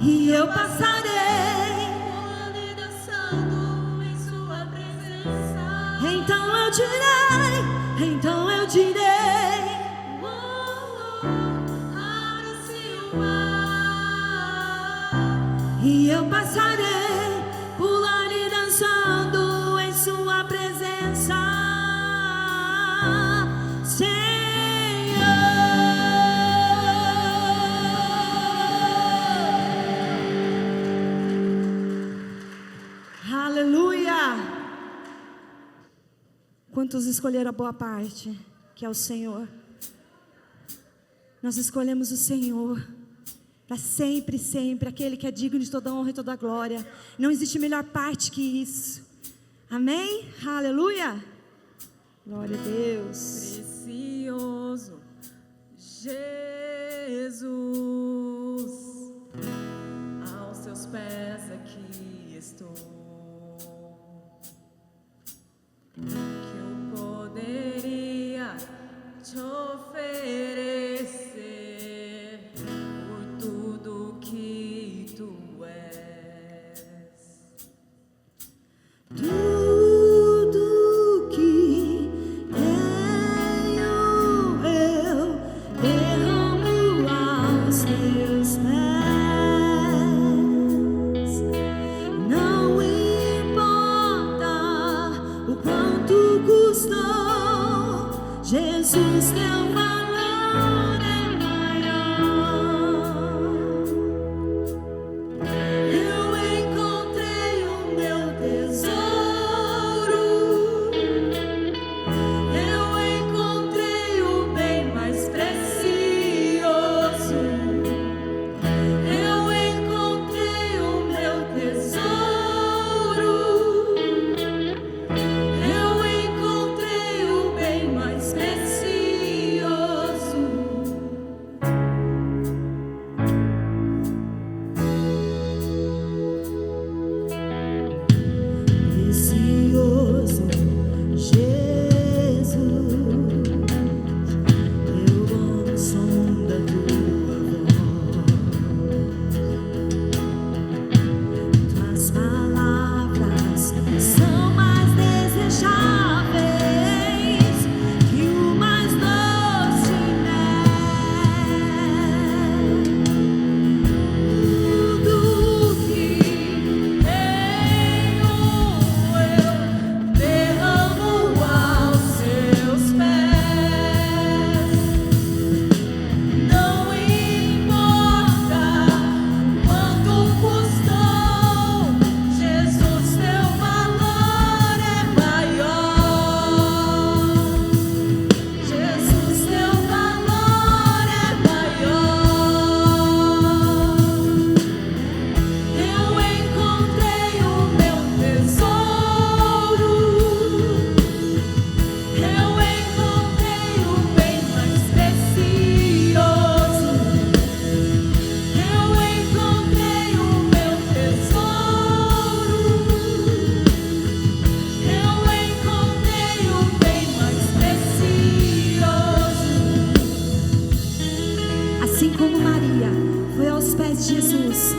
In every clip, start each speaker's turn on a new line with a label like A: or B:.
A: e eu passarei,
B: pulando e dançando em sua presença.
A: então eu direi, então eu direi.
B: Abre-se o mar
A: E eu passarei, pulando e dançando em sua presença, Senhor. Aleluia! Quantos escolheram a boa parte, que é o Senhor? Nós escolhemos o Senhor para sempre, sempre, aquele que é digno de toda honra e toda glória. Não existe melhor parte que isso. Amém? Aleluia! Glória a Deus.
B: precioso Jesus, aos seus pés aqui estou. Que eu poderia te oferecer por tudo que tu és.
A: Tudo que tenho eu derramo aos teus pés. Não importa o quanto custou, Jesus, teu valor é maior. Eu encontrei o meu tesouro, eu encontrei o bem mais precioso. Eu encontrei o meu tesouro, eu encontrei o bem mais precioso. Precioso Jesus, eu amo o som da tua voz. Tuas palavras são mais desejáveis que o mais doce mel. Tudo que tenho eu derramo aos seus pés. Não importa quanto custou, Jesus, teu valor é maior. Jesus, teu valor é maior. Eu encontrei o meu tesouro, eu encontrei o bem mais precioso. Eu encontrei o meu tesouro, eu encontrei o bem mais precioso. Assim como Maria foi aos pés de Jesus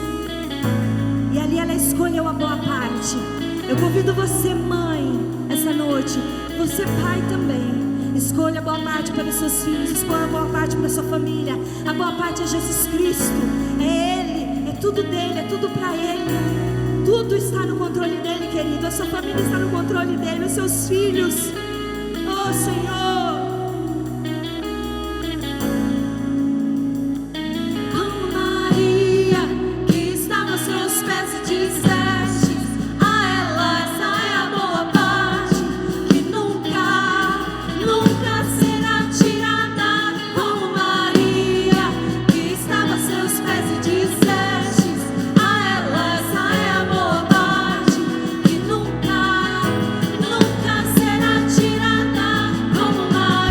A: e ali ela escolheu a boa parte, eu convido você, mãe, essa noite, você, pai, também. Escolha a boa parte para os seus filhos, escolha a boa parte para a sua família. A boa parte é Jesus Cristo, é Ele, é tudo dele, é tudo para Ele. Tudo está no controle dele, querido. A sua família está no controle dele, os seus filhos. Oh, Senhor. Como Maria, que estava aos seus pés e disseste a ela: essa é a boa parte, que nunca, nunca será tirada. Como Maria, que estava aos seus pés e disseste a ela: essa é a boa parte, que nunca, nunca será tirada. Como Maria.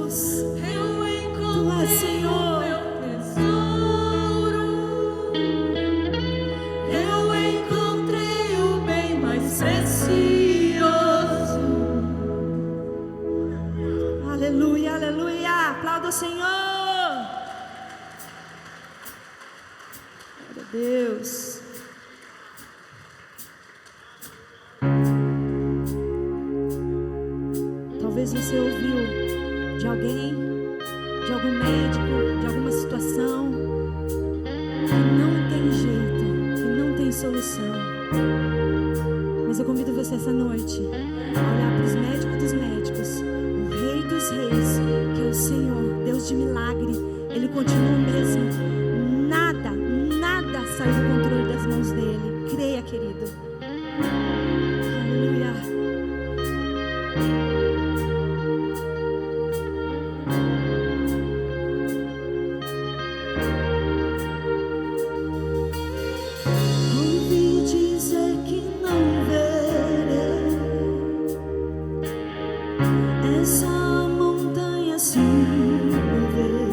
A: Jesus.
B: Eu
A: Tu és Senhor.
B: meu tesouro. Eu encontrei o bem mais precioso.
A: Aleluia, aleluia. Aplauda o Senhor. Glória a Deus. Talvez você ouviu de alguém, de algum médico, de alguma situação que não tem jeito, que não tem solução. Mas eu convido você essa noite a olhar para os médicos dos médicos, o Rei dos Reis, que é o Senhor, Deus de milagre. Ele continua o mesmo. Nada, nada sai do controle das mãos dele. Creia, querido. Aleluia. Ouvi dizer que não verei essa montanha se mover,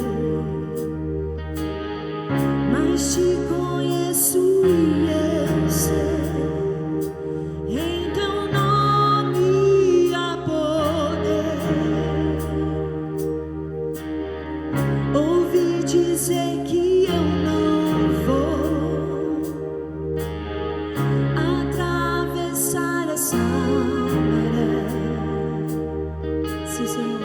A: mas te conheço e eu sei, em teu nome há poder. Ouvi dizer que eu não vou atravessar essa maré. Sim, Senhor.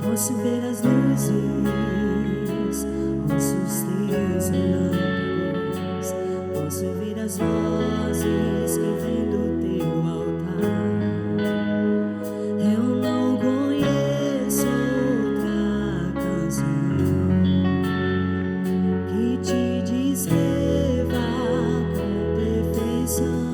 A: Posso ver as luzes, ouço os teus relâmpagos, posso ouvir as vozes que vêm do teu altar. Eu não conheço outra canção que te descreva com perfeição.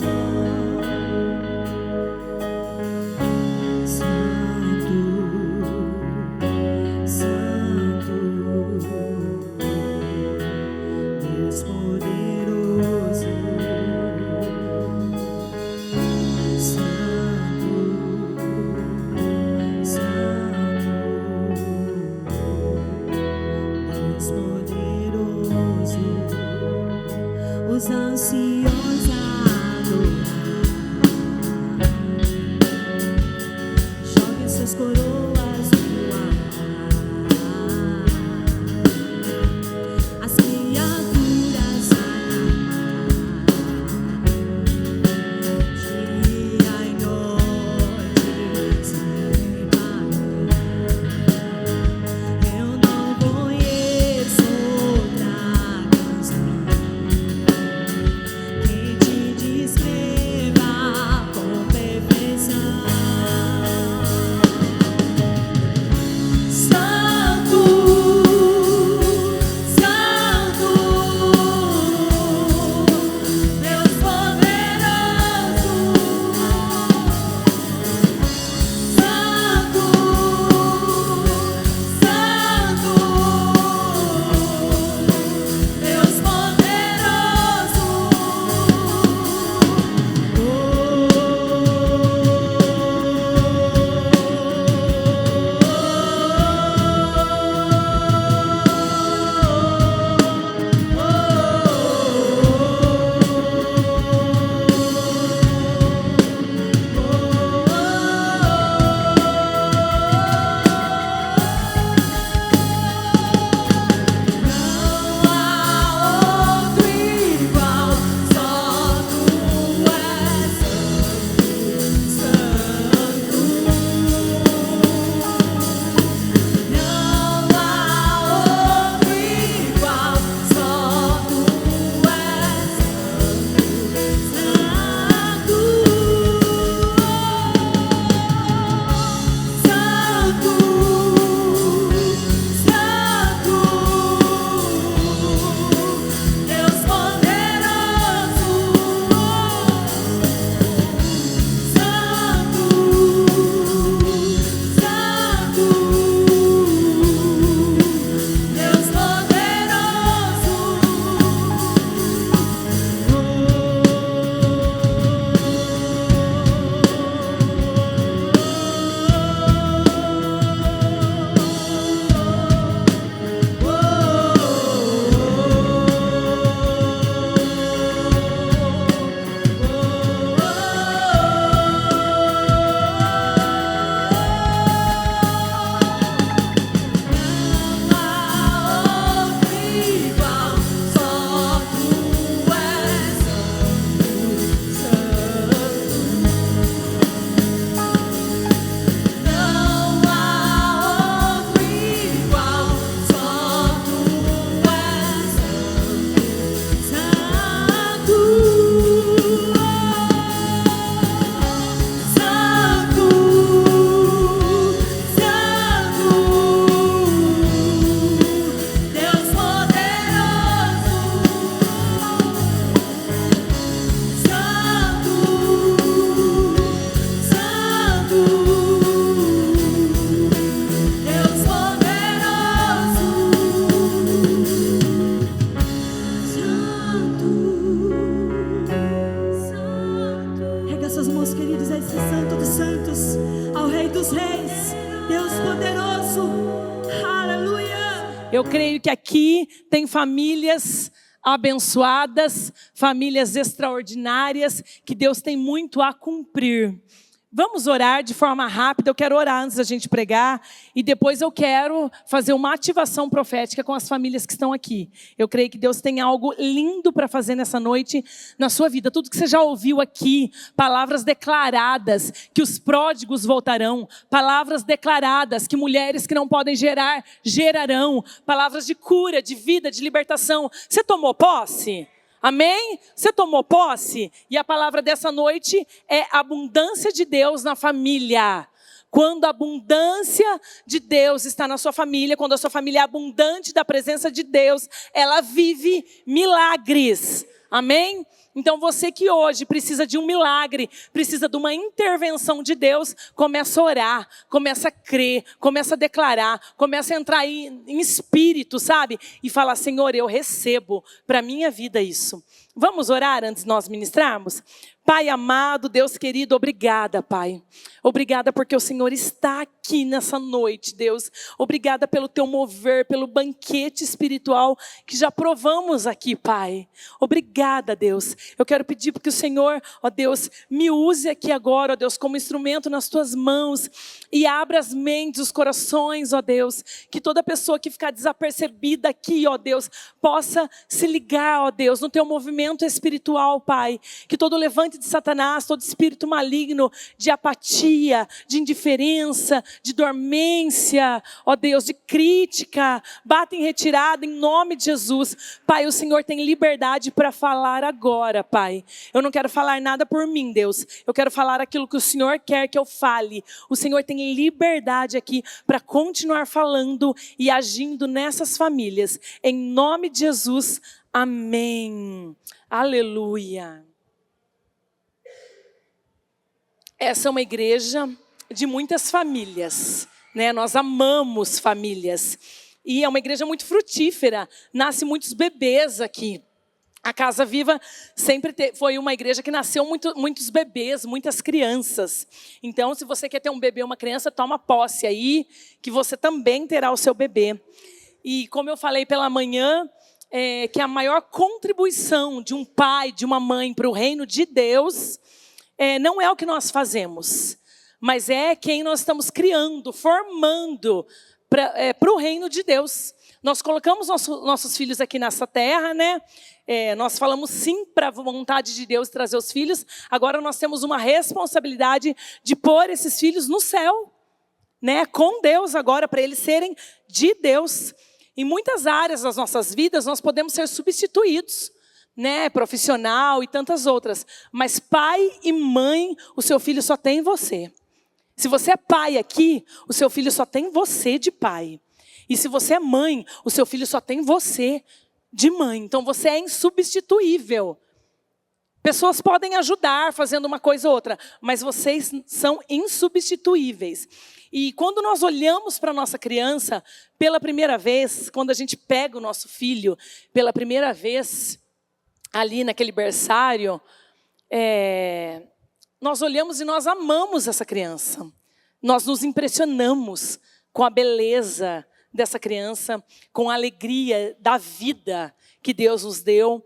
A: Os ansiosos a adorar, joguem suas coroas no altar. As criaturas a dia e noite se preparam. Eu não conheço outra canção que te descreva com perfeição. Santo, Santo, Deus poderoso. Santo, Santo, Deus poderoso. Não há outro igual, só tu és santo. Não há outro igual, só tu és santo. Santo, Santo, Deus poderoso. Santo, Santo, Deus Erga suas mãos, queridos, a esse Santo dos Santos, ao Rei dos Reis, Deus poderoso. Aleluia.
C: Eu creio que aqui tem famílias abençoadas, famílias extraordinárias, que Deus tem muito a cumprir. Vamos orar de forma rápida. Eu quero orar antes da gente pregar. E depois eu quero fazer uma ativação profética com as famílias que estão aqui. Eu creio que Deus tem algo lindo para fazer nessa noite na sua vida. Tudo que você já ouviu aqui, palavras declaradas, que os pródigos voltarão. Palavras declaradas, que mulheres que não podem gerar, gerarão. Palavras de cura, de vida, de libertação. Você tomou posse? Amém? Você tomou posse? E a palavra dessa noite é abundância de Deus na família. Quando a abundância de Deus está na sua família, quando a sua família é abundante da presença de Deus, ela vive milagres. Amém? Então você que hoje precisa de um milagre, precisa de uma intervenção de Deus, começa a orar, começa a crer, começa a declarar, começa a entrar em espírito, sabe? E falar, Senhor, eu recebo para a minha vida isso. Vamos orar antes de nós ministrarmos? Pai amado, Deus querido, obrigada, Pai. Obrigada porque o Senhor está aqui nessa noite, Deus. Obrigada pelo teu mover, pelo banquete espiritual que já provamos aqui, Pai. Obrigada, Deus. Eu quero pedir porque o Senhor, ó Deus, me use aqui agora, ó Deus, como instrumento nas tuas mãos e abra as mentes, os corações, ó Deus. Que toda pessoa que ficar desapercebida aqui, ó Deus, possa se ligar, ó Deus, no teu movimento espiritual, Pai. Que todo levante de Satanás, todo espírito maligno de apatia, de indiferença, de dormência, ó Deus, de crítica, bata em retirada em nome de Jesus. Pai, o Senhor tem liberdade para falar agora, Pai. Eu não quero falar nada por mim, Deus. Eu quero falar aquilo que o Senhor quer que eu fale. O Senhor tem liberdade aqui para continuar falando e agindo nessas famílias. Em nome de Jesus, amém. Aleluia. Essa é uma igreja de muitas famílias, né? Nós amamos famílias. E é uma igreja muito frutífera, nasce muitos bebês aqui. A Casa Viva sempre foi uma igreja que nasceu muitos bebês, muitas crianças. Então, se você quer ter um bebê ou uma criança, toma posse aí, que você também terá o seu bebê. E como eu falei pela manhã, que a maior contribuição de um pai, de uma mãe para o reino de Deus, não é o que nós fazemos, mas é quem nós estamos criando, formando para o reino de Deus. Nós colocamos nossos filhos aqui nessa terra, né? Nós falamos sim para a vontade de Deus trazer os filhos. Agora nós temos uma responsabilidade de pôr esses filhos no céu, né? Com Deus agora, para eles serem de Deus. Em muitas áreas das nossas vidas nós podemos ser substituídos, né, profissional e tantas outras. Mas pai e mãe, o seu filho só tem você. Se você é pai aqui, o seu filho só tem você de pai. E se você é mãe, o seu filho só tem você de mãe. Então você é insubstituível. Pessoas podem ajudar fazendo uma coisa ou outra, mas vocês são insubstituíveis. E quando nós olhamos para a nossa criança, pela primeira vez, quando a gente pega o nosso filho, pela primeira vez, ali naquele berçário, nós olhamos e nós amamos essa criança. Nós nos impressionamos com a beleza dessa criança, com a alegria da vida que Deus nos deu.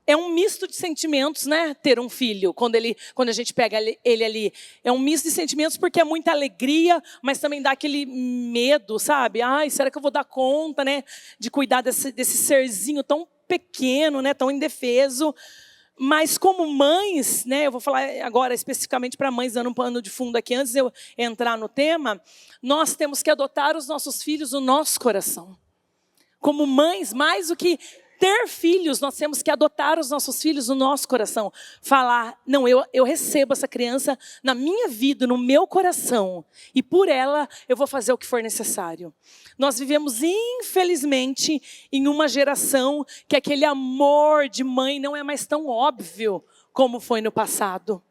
C: É um misto de sentimentos, né? Ter um filho, quando a gente pega ele ali. É um misto de sentimentos porque é muita alegria, mas também dá aquele medo, sabe? Ai, será que eu vou dar conta, né? De cuidar desse serzinho tão pequeno, né, tão indefeso. Mas como mães, né, eu vou falar agora especificamente para mães, dando um pano de fundo aqui, antes de eu entrar no tema, nós temos que adotar os nossos filhos no nosso coração. Como mães, mais do que ter filhos, nós temos que adotar os nossos filhos no nosso coração. Falar, não, eu recebo essa criança na minha vida, no meu coração. E por ela, eu vou fazer o que for necessário. Nós vivemos, infelizmente, em uma geração que aquele amor de mãe não é mais tão óbvio como foi no passado.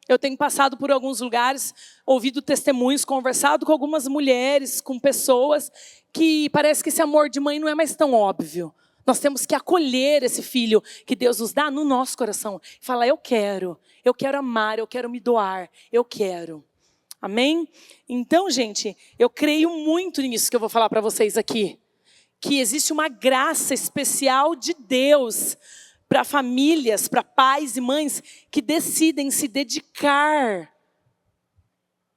C: Eu tenho passado por alguns lugares, ouvido testemunhos, conversado com algumas mulheres, com pessoas, que parece que esse amor de mãe não é mais tão óbvio. Nós temos que acolher esse filho que Deus nos dá no nosso coração. E falar, eu quero amar, eu quero me doar, eu quero. Amém? Então, gente, eu creio muito nisso que eu vou falar para vocês aqui. Que existe uma graça especial de Deus para famílias, para pais e mães que decidem se dedicar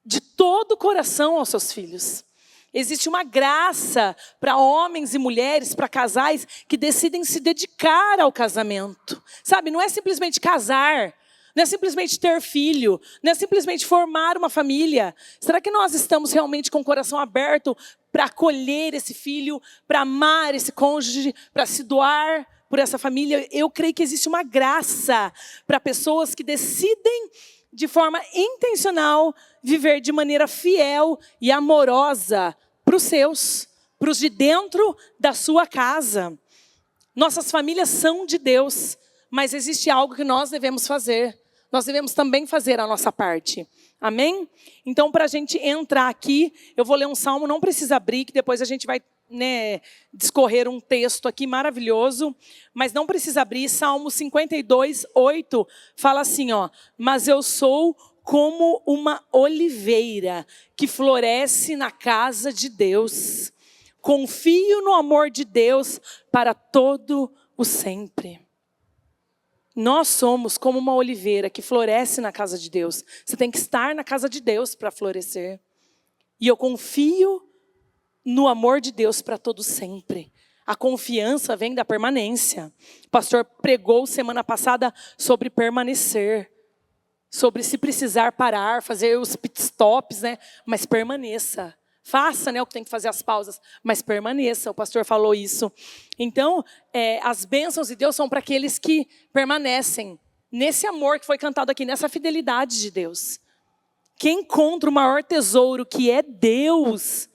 C: de todo o coração aos seus filhos. Existe uma graça para homens e mulheres, para casais que decidem se dedicar ao casamento. Sabe, não é simplesmente casar, não é simplesmente ter filho, não é simplesmente formar uma família. Será que nós estamos realmente com o coração aberto para acolher esse filho, para amar esse cônjuge, para se doar por essa família? Eu creio que existe uma graça para pessoas que decidem de forma intencional viver de maneira fiel e amorosa para os seus, para os de dentro da sua casa. Nossas famílias são de Deus, mas existe algo que nós devemos fazer. Nós devemos também fazer a nossa parte. Amém? Então, para a gente entrar aqui, eu vou ler um salmo, não precisa abrir, que depois a gente vai discorrer um texto aqui maravilhoso, mas não precisa abrir. Salmo 52, 8, fala assim, ó: mas eu sou como uma oliveira que floresce na casa de Deus. Confio no amor de Deus para todo o sempre. Nós somos como uma oliveira que floresce na casa de Deus. Você tem que estar na casa de Deus para florescer. E eu confio no amor de Deus para todo sempre. A confiança vem da permanência. O pastor pregou semana passada sobre permanecer. Sobre se precisar parar, fazer os pit stops, né? Mas permaneça. Faça, né, o que tem que fazer, as pausas, mas permaneça. O pastor falou isso. Então, as bênçãos de Deus são para aqueles que permanecem nesse amor que foi cantado aqui, nessa fidelidade de Deus. Quem encontra o maior tesouro, que é Deus,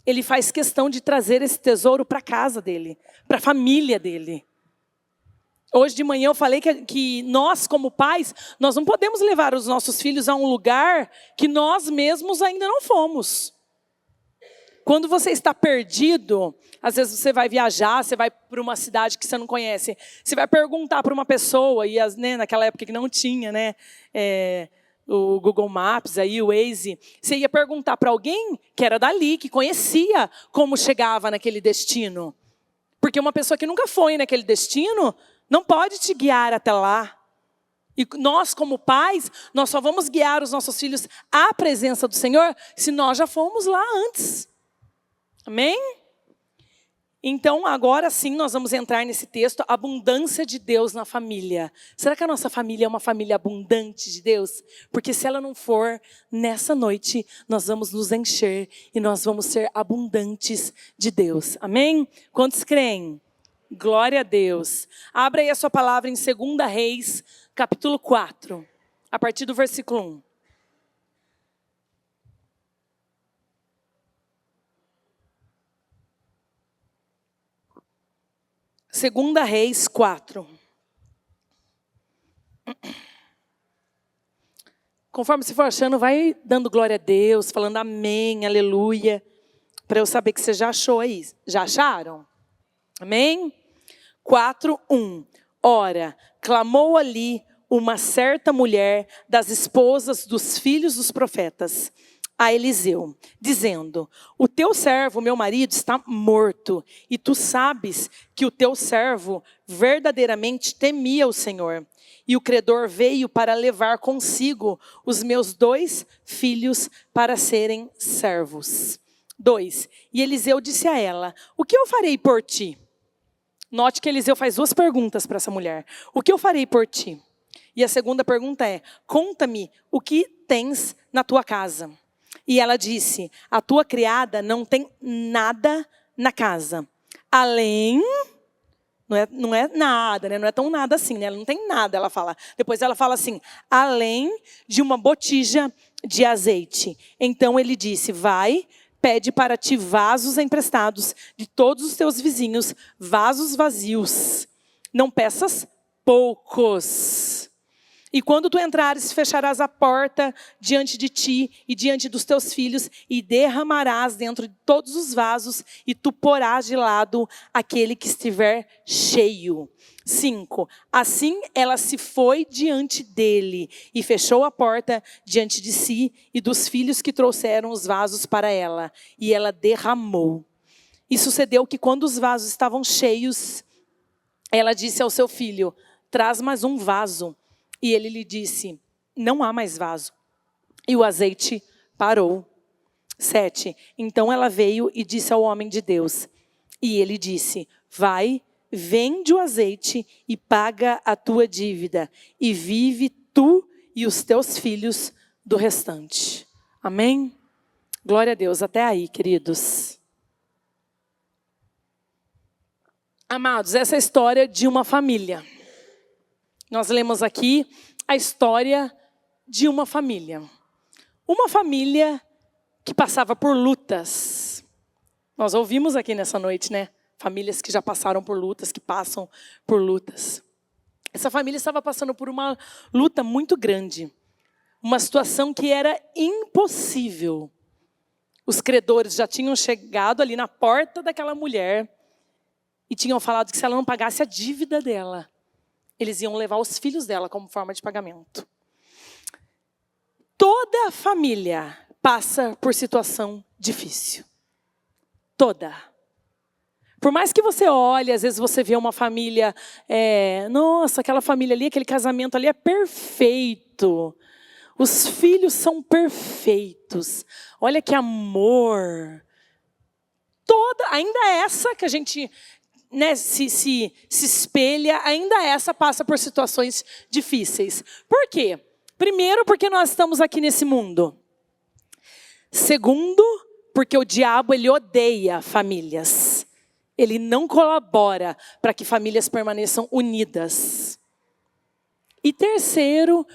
C: ele faz questão de trazer esse tesouro para a casa dele, para a família dele. Hoje de manhã eu falei que nós, como pais, nós não podemos levar os nossos filhos a um lugar que nós mesmos ainda não fomos. Quando você está perdido, às vezes você vai viajar, você vai para uma cidade que você não conhece, você vai perguntar para uma pessoa, e naquela época que não tinha, o Google Maps, aí, o Waze, você ia perguntar para alguém que era dali, que conhecia como chegava naquele destino. Porque uma pessoa que nunca foi naquele destino não pode te guiar até lá. E nós, como pais, nós só vamos guiar os nossos filhos à presença do Senhor se nós já fomos lá antes. Amém? Então, agora sim, nós vamos entrar nesse texto, abundância de Deus na família. Será que a nossa família é uma família abundante de Deus? Porque se ela não for, nessa noite, nós vamos nos encher e nós vamos ser abundantes de Deus. Amém? Quantos creem? Glória a Deus. Abra aí a sua palavra em 2 Reis, capítulo 4, a partir do versículo 1. Segunda Reis 4. Conforme você for achando, vai dando glória a Deus, falando amém, aleluia, para eu saber que você já achou aí. Já acharam? Amém? 4, 1. Ora, clamou ali uma certa mulher das esposas dos filhos dos profetas a Eliseu, dizendo: o teu servo, meu marido, está morto, e tu sabes que o teu servo verdadeiramente temia o Senhor. E o credor veio para levar consigo os meus 2 filhos para serem servos. 2. E Eliseu disse a ela: o que eu farei por ti? Note que Eliseu faz 2 perguntas para essa mulher. O que eu farei por ti? E a segunda pergunta é: conta-me o que tens na tua casa. E ela disse: a tua criada não tem nada na casa, além, não é nada, né? Não é tão nada assim, né? Ela não tem nada, ela fala. Depois ela fala assim: além de uma botija de azeite. Então ele disse: vai, pede para ti vasos emprestados de todos os teus vizinhos, vasos vazios. Não peças poucos. E quando tu entrares, fecharás a porta diante de ti e diante dos teus filhos, e derramarás dentro de todos os vasos, e tu porás de lado aquele que estiver cheio. 5. Assim ela se foi diante dele, e fechou a porta diante de si e dos filhos que trouxeram os vasos para ela, e ela derramou. E sucedeu que quando os vasos estavam cheios, ela disse ao seu filho: traz mais um vaso. E ele lhe disse: não há mais vaso. E o azeite Parou. 7. Então ela veio e disse ao homem de Deus. E ele disse, vai, vende o azeite e paga a tua dívida. E vive tu e os teus filhos do restante. Amém? Glória a Deus. Até aí, queridos. Amados, essa é a história de uma família. Nós lemos aqui a história de uma família. Uma família que passava por lutas. Nós ouvimos aqui nessa noite, né? Famílias que já passaram por lutas, que passam por lutas. Essa família estava passando por uma luta muito grande. Uma situação que era impossível. Os credores já tinham chegado ali na porta daquela mulher e tinham falado que se ela não pagasse a dívida dela, eles iam levar os filhos dela como forma de pagamento. Toda a família passa por situação difícil. Toda. Por mais que você olhe, às vezes você vê uma família, nossa, aquela família ali, aquele casamento ali é perfeito. Os filhos são perfeitos. Olha que amor. Ainda essa que a gente se espelha, ainda essa passa por situações difíceis. Por quê? Primeiro, porque nós estamos aqui nesse mundo. Segundo, porque o diabo ele odeia famílias. Ele não colabora para que famílias permaneçam unidas. E terceiro,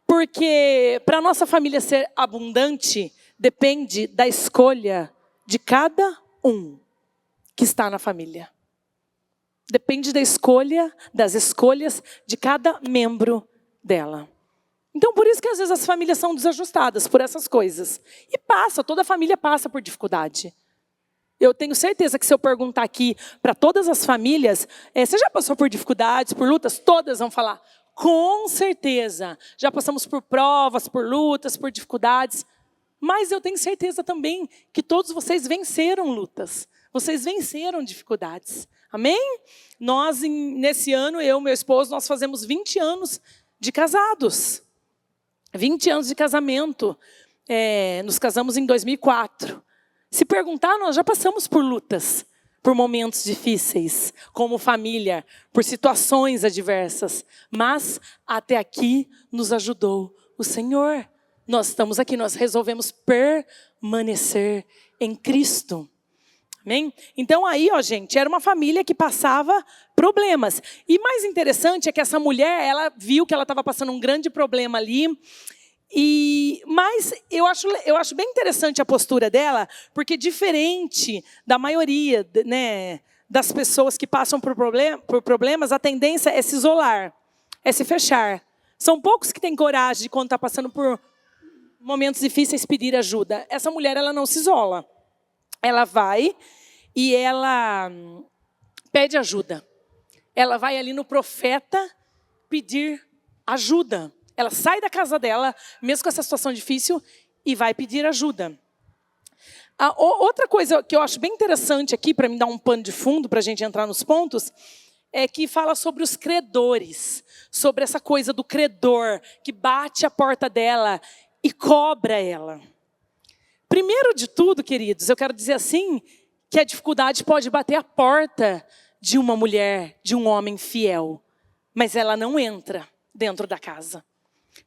C: porque para a nossa família ser abundante, depende da escolha de cada um que está na família. Depende das escolhas de cada membro dela. Então, por isso que às vezes as famílias são desajustadas por essas coisas. E toda família passa por dificuldade. Eu tenho certeza que se eu perguntar aqui para todas as famílias, você já passou por dificuldades, por lutas? Todas vão falar, com certeza. Já passamos por provas, por lutas, por dificuldades. Mas eu tenho certeza também que todos vocês venceram lutas. Vocês venceram dificuldades. Amém? Nós, nesse ano, eu e meu esposo, nós fazemos 20 anos de casados. 20 anos de casamento. Nos casamos em 2004. Se perguntar, nós já passamos por lutas, por momentos difíceis, como família, por situações adversas. Mas até aqui nos ajudou o Senhor. Nós estamos aqui, nós resolvemos permanecer em Cristo. Amém? Então aí, gente, era uma família que passava problemas. E mais interessante é que essa mulher, ela viu que ela estava passando um grande problema ali. Mas eu acho bem interessante a postura dela, porque diferente da maioria, né, das pessoas que passam por problemas, a tendência é se isolar, é se fechar. São poucos que têm coragem de, quando está passando por momentos difíceis, pedir ajuda. Essa mulher, ela não se isola. Ela vai e ela pede ajuda. Ela vai ali no profeta pedir ajuda. Ela sai da casa dela, mesmo com essa situação difícil, e vai pedir ajuda. Outra coisa que eu acho bem interessante aqui, para me dar um pano de fundo, para a gente entrar nos pontos, é que fala sobre os credores, sobre essa coisa do credor, que bate a porta dela e cobra ela. Primeiro de tudo, queridos, eu quero dizer assim, que a dificuldade pode bater a porta de uma mulher, de um homem fiel, mas ela não entra dentro da casa.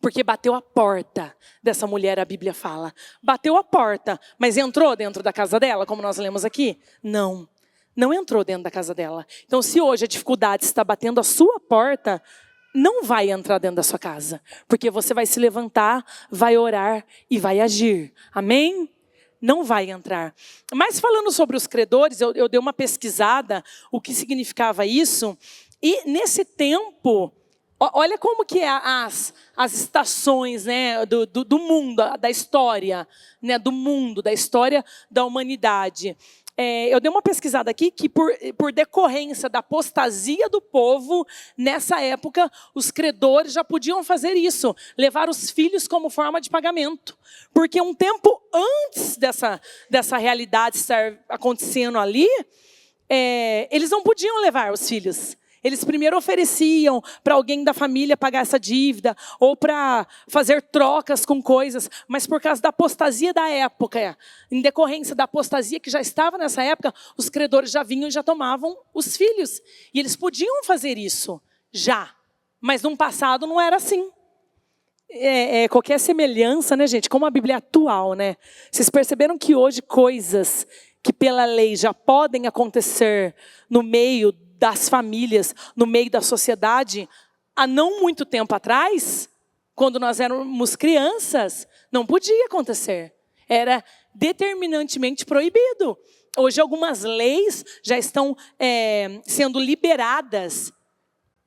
C: Porque bateu a porta dessa mulher, a Bíblia fala. Bateu a porta, mas entrou dentro da casa dela, como nós lemos aqui? Não, não entrou dentro da casa dela. Então, se hoje a dificuldade está batendo a sua porta, não vai entrar dentro da sua casa. Porque você vai se levantar, vai orar e vai agir. Amém? Não vai entrar. Mas falando sobre os credores, eu dei uma pesquisada, o que significava isso. E nesse tempo, olha como que é as estações, né, do mundo, da história, né, do mundo, da história da humanidade. Eu dei uma pesquisada aqui que por decorrência da apostasia do povo, nessa época, os credores já podiam fazer isso, levar os filhos como forma de pagamento. Porque um tempo antes dessa realidade estar acontecendo ali, eles não podiam levar os filhos. Eles primeiro ofereciam para alguém da família pagar essa dívida, ou para fazer trocas com coisas, mas por causa da apostasia da época, em decorrência da apostasia que já estava nessa época, os credores já vinham e já tomavam os filhos. E eles podiam fazer isso, já. Mas no passado não era assim. Qualquer semelhança, né, gente? Como a Bíblia é atual, né? Vocês perceberam que hoje coisas que pela lei já podem acontecer no meio das famílias, no meio da sociedade, há não muito tempo atrás, quando nós éramos crianças, não podia acontecer. Era determinantemente proibido. Hoje algumas leis já estão sendo liberadas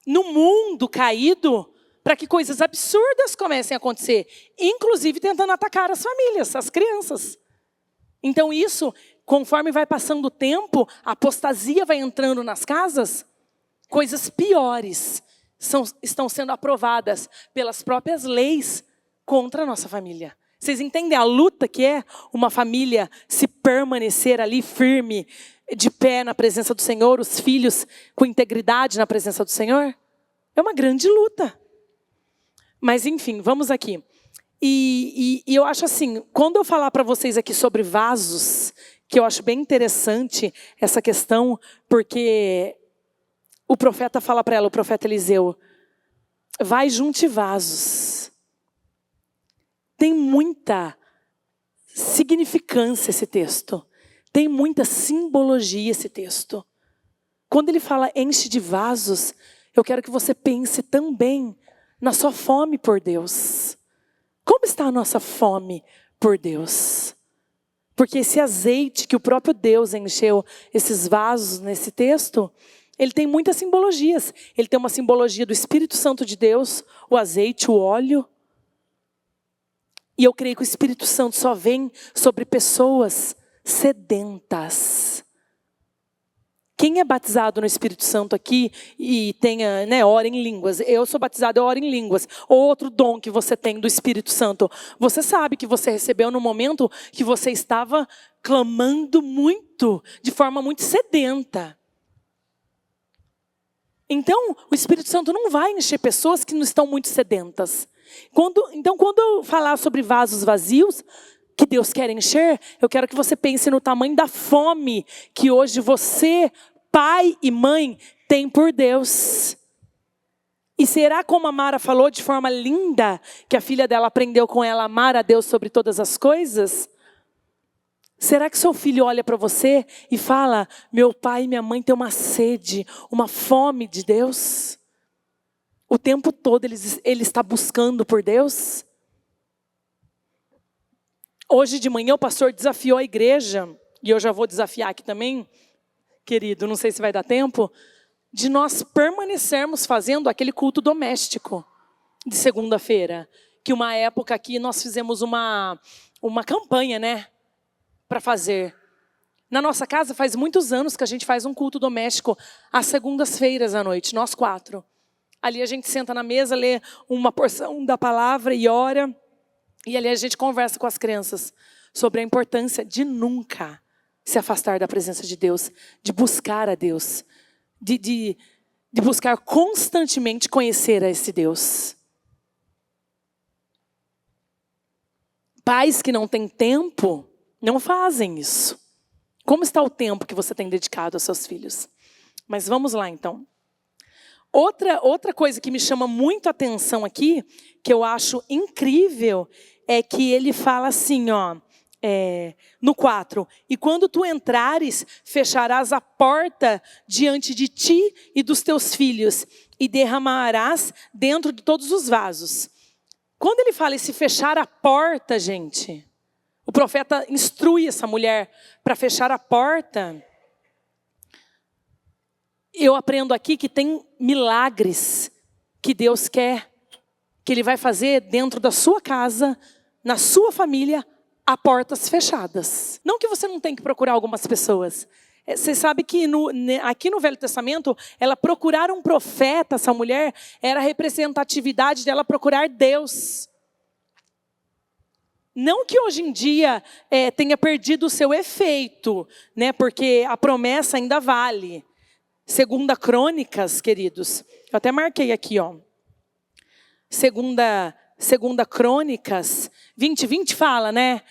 C: no mundo caído para que coisas absurdas comecem a acontecer, inclusive tentando atacar as famílias, as crianças. Então isso, conforme vai passando o tempo, a apostasia vai entrando nas casas, coisas piores estão sendo aprovadas pelas próprias leis contra a nossa família. Vocês entendem a luta que é uma família se permanecer ali firme, de pé na presença do Senhor, os filhos com integridade na presença do Senhor? É uma grande luta. Mas enfim, vamos aqui. E eu acho assim, quando eu falar para vocês aqui sobre vasos, que eu acho bem interessante essa questão, porque o profeta fala para ela, o profeta Eliseu, vai junte vasos. Tem muita significância esse texto. Tem muita simbologia esse texto. Quando ele fala enche de vasos, eu quero que você pense também na sua fome por Deus. Como está a nossa fome por Deus? Porque esse azeite que o próprio Deus encheu esses vasos nesse texto, ele tem muitas simbologias. Ele tem uma simbologia do Espírito Santo de Deus, o azeite, o óleo. E eu creio que o Espírito Santo só vem sobre pessoas sedentas. Quem é batizado no Espírito Santo aqui e tenha, ora em línguas, eu sou batizado, eu oro em línguas, ou outro dom que você tem do Espírito Santo, você sabe que você recebeu no momento que você estava clamando muito, de forma muito sedenta. Então, o Espírito Santo não vai encher pessoas que não estão muito sedentas. Então, quando eu falar sobre vasos vazios, que Deus quer encher, eu quero que você pense no tamanho da fome que hoje você, pai e mãe, tem por Deus. E será como a Mara falou de forma linda, que a filha dela aprendeu com ela a amar a Deus sobre todas as coisas? Será que seu filho olha para você e fala, meu pai e minha mãe têm uma sede, uma fome de Deus? O tempo todo ele está buscando por Deus? Hoje de manhã o pastor desafiou a igreja, e eu já vou desafiar aqui também, querido, não sei se vai dar tempo, de nós permanecermos fazendo aquele culto doméstico de segunda-feira. Que uma época aqui nós fizemos uma campanha, para fazer. Na nossa casa faz muitos anos que a gente faz um culto doméstico às segundas-feiras à noite, nós 4. Ali a gente senta na mesa, lê uma porção da palavra e ora. E ali a gente conversa com as crianças sobre a importância de nunca se afastar da presença de Deus, de buscar a Deus, de buscar constantemente conhecer a esse Deus. Pais que não têm tempo, não fazem isso. Como está o tempo que você tem dedicado aos seus filhos? Mas vamos lá então. Outra coisa que me chama muito a atenção aqui, que eu acho incrível, é que ele fala assim, no 4, e quando tu entrares, fecharás a porta diante de ti e dos teus filhos, e derramarás dentro de todos os vasos. Quando ele fala esse fechar a porta, gente, o profeta instrui essa mulher para fechar a porta. Eu aprendo aqui que tem milagres que Deus quer, que Ele vai fazer dentro da sua casa, na sua família, a portas fechadas. Não que você não tem que procurar algumas pessoas. Você sabe que aqui no Velho Testamento, ela procurar um profeta, essa mulher, era a representatividade dela procurar Deus. Não que hoje em dia tenha perdido o seu efeito, porque a promessa ainda vale. Segunda Crônicas, queridos. Eu até marquei aqui, ó. Segunda Crônicas 20 fala, né?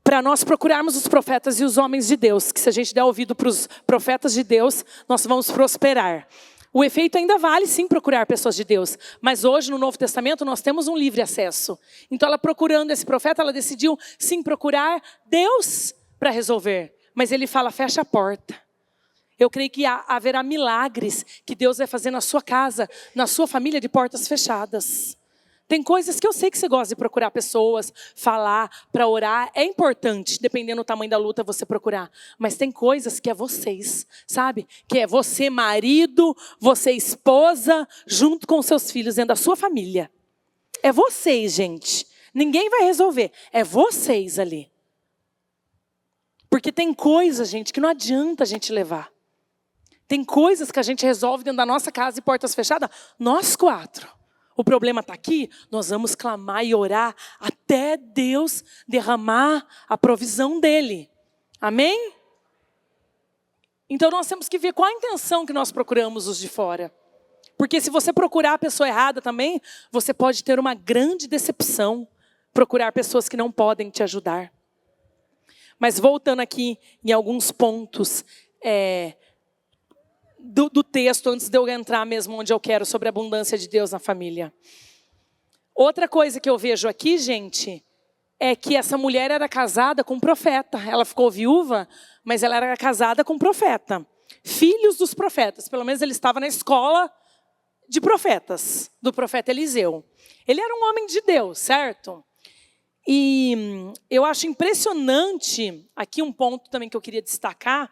C: Para nós procurarmos os profetas e os homens de Deus, que se a gente der ouvido para os profetas de Deus, nós vamos prosperar. O efeito ainda vale sim procurar pessoas de Deus, mas hoje no Novo Testamento nós temos um livre acesso. Então ela procurando esse profeta, ela decidiu sim procurar Deus para resolver. Mas ele fala, fecha a porta. Eu creio que haverá milagres que Deus vai fazer na sua casa, na sua família, de portas fechadas. Tem coisas que eu sei que você gosta de procurar pessoas, falar, para orar. É importante, dependendo do tamanho da luta, você procurar. Mas tem coisas que é vocês, sabe? Que é você marido, você esposa, junto com seus filhos, dentro da sua família. É vocês, gente. Ninguém vai resolver. É vocês ali. Porque tem coisas, gente, que não adianta a gente levar. Tem coisas que a gente resolve dentro da nossa casa e portas fechadas, nós 4. O problema está aqui, nós vamos clamar e orar até Deus derramar a provisão dele. Amém? Então nós temos que ver qual a intenção que nós procuramos os de fora. Porque se você procurar a pessoa errada também, você pode ter uma grande decepção. Procurar pessoas que não podem te ajudar. Mas voltando aqui em alguns pontos do texto, antes de eu entrar mesmo onde eu quero, sobre a abundância de Deus na família. Outra coisa que eu vejo aqui, gente, é que essa mulher era casada com um profeta. Ela ficou viúva, mas ela era casada com um profeta. Filhos dos profetas, pelo menos ele estava na escola de profetas, do profeta Eliseu. Ele era um homem de Deus, certo? E eu acho impressionante, aqui um ponto também que eu queria destacar,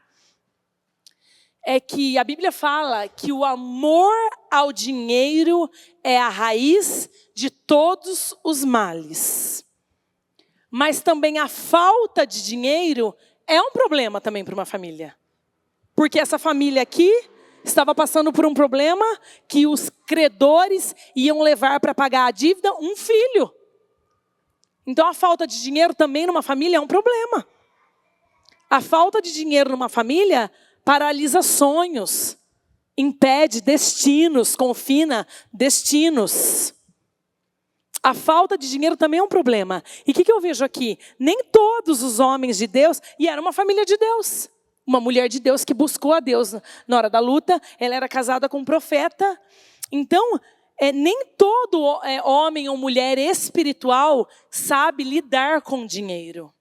C: é que a Bíblia fala que o amor ao dinheiro é a raiz de todos os males. Mas também a falta de dinheiro é um problema também para uma família. Porque essa família aqui estava passando por um problema que os credores iam levar para pagar a dívida um filho. Então a falta de dinheiro também numa família é um problema. A falta de dinheiro numa família paralisa sonhos, impede destinos, confina destinos. A falta de dinheiro também é um problema. E o que eu vejo aqui? Nem todos os homens de Deus, e era uma família de Deus. Uma mulher de Deus que buscou a Deus na hora da luta, ela era casada com um profeta. Então, nem todo homem ou mulher espiritual sabe lidar com dinheiro.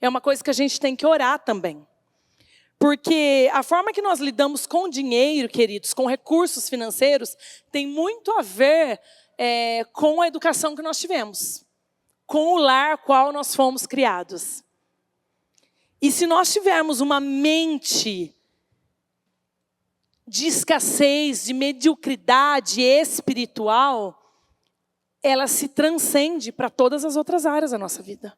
C: É uma coisa que a gente tem que orar também. Porque a forma que nós lidamos com dinheiro, queridos, com recursos financeiros, tem muito a ver com a educação que nós tivemos. Com o lar qual nós fomos criados. E se nós tivermos uma mente de escassez, de mediocridade espiritual, ela se transcende para todas as outras áreas da nossa vida.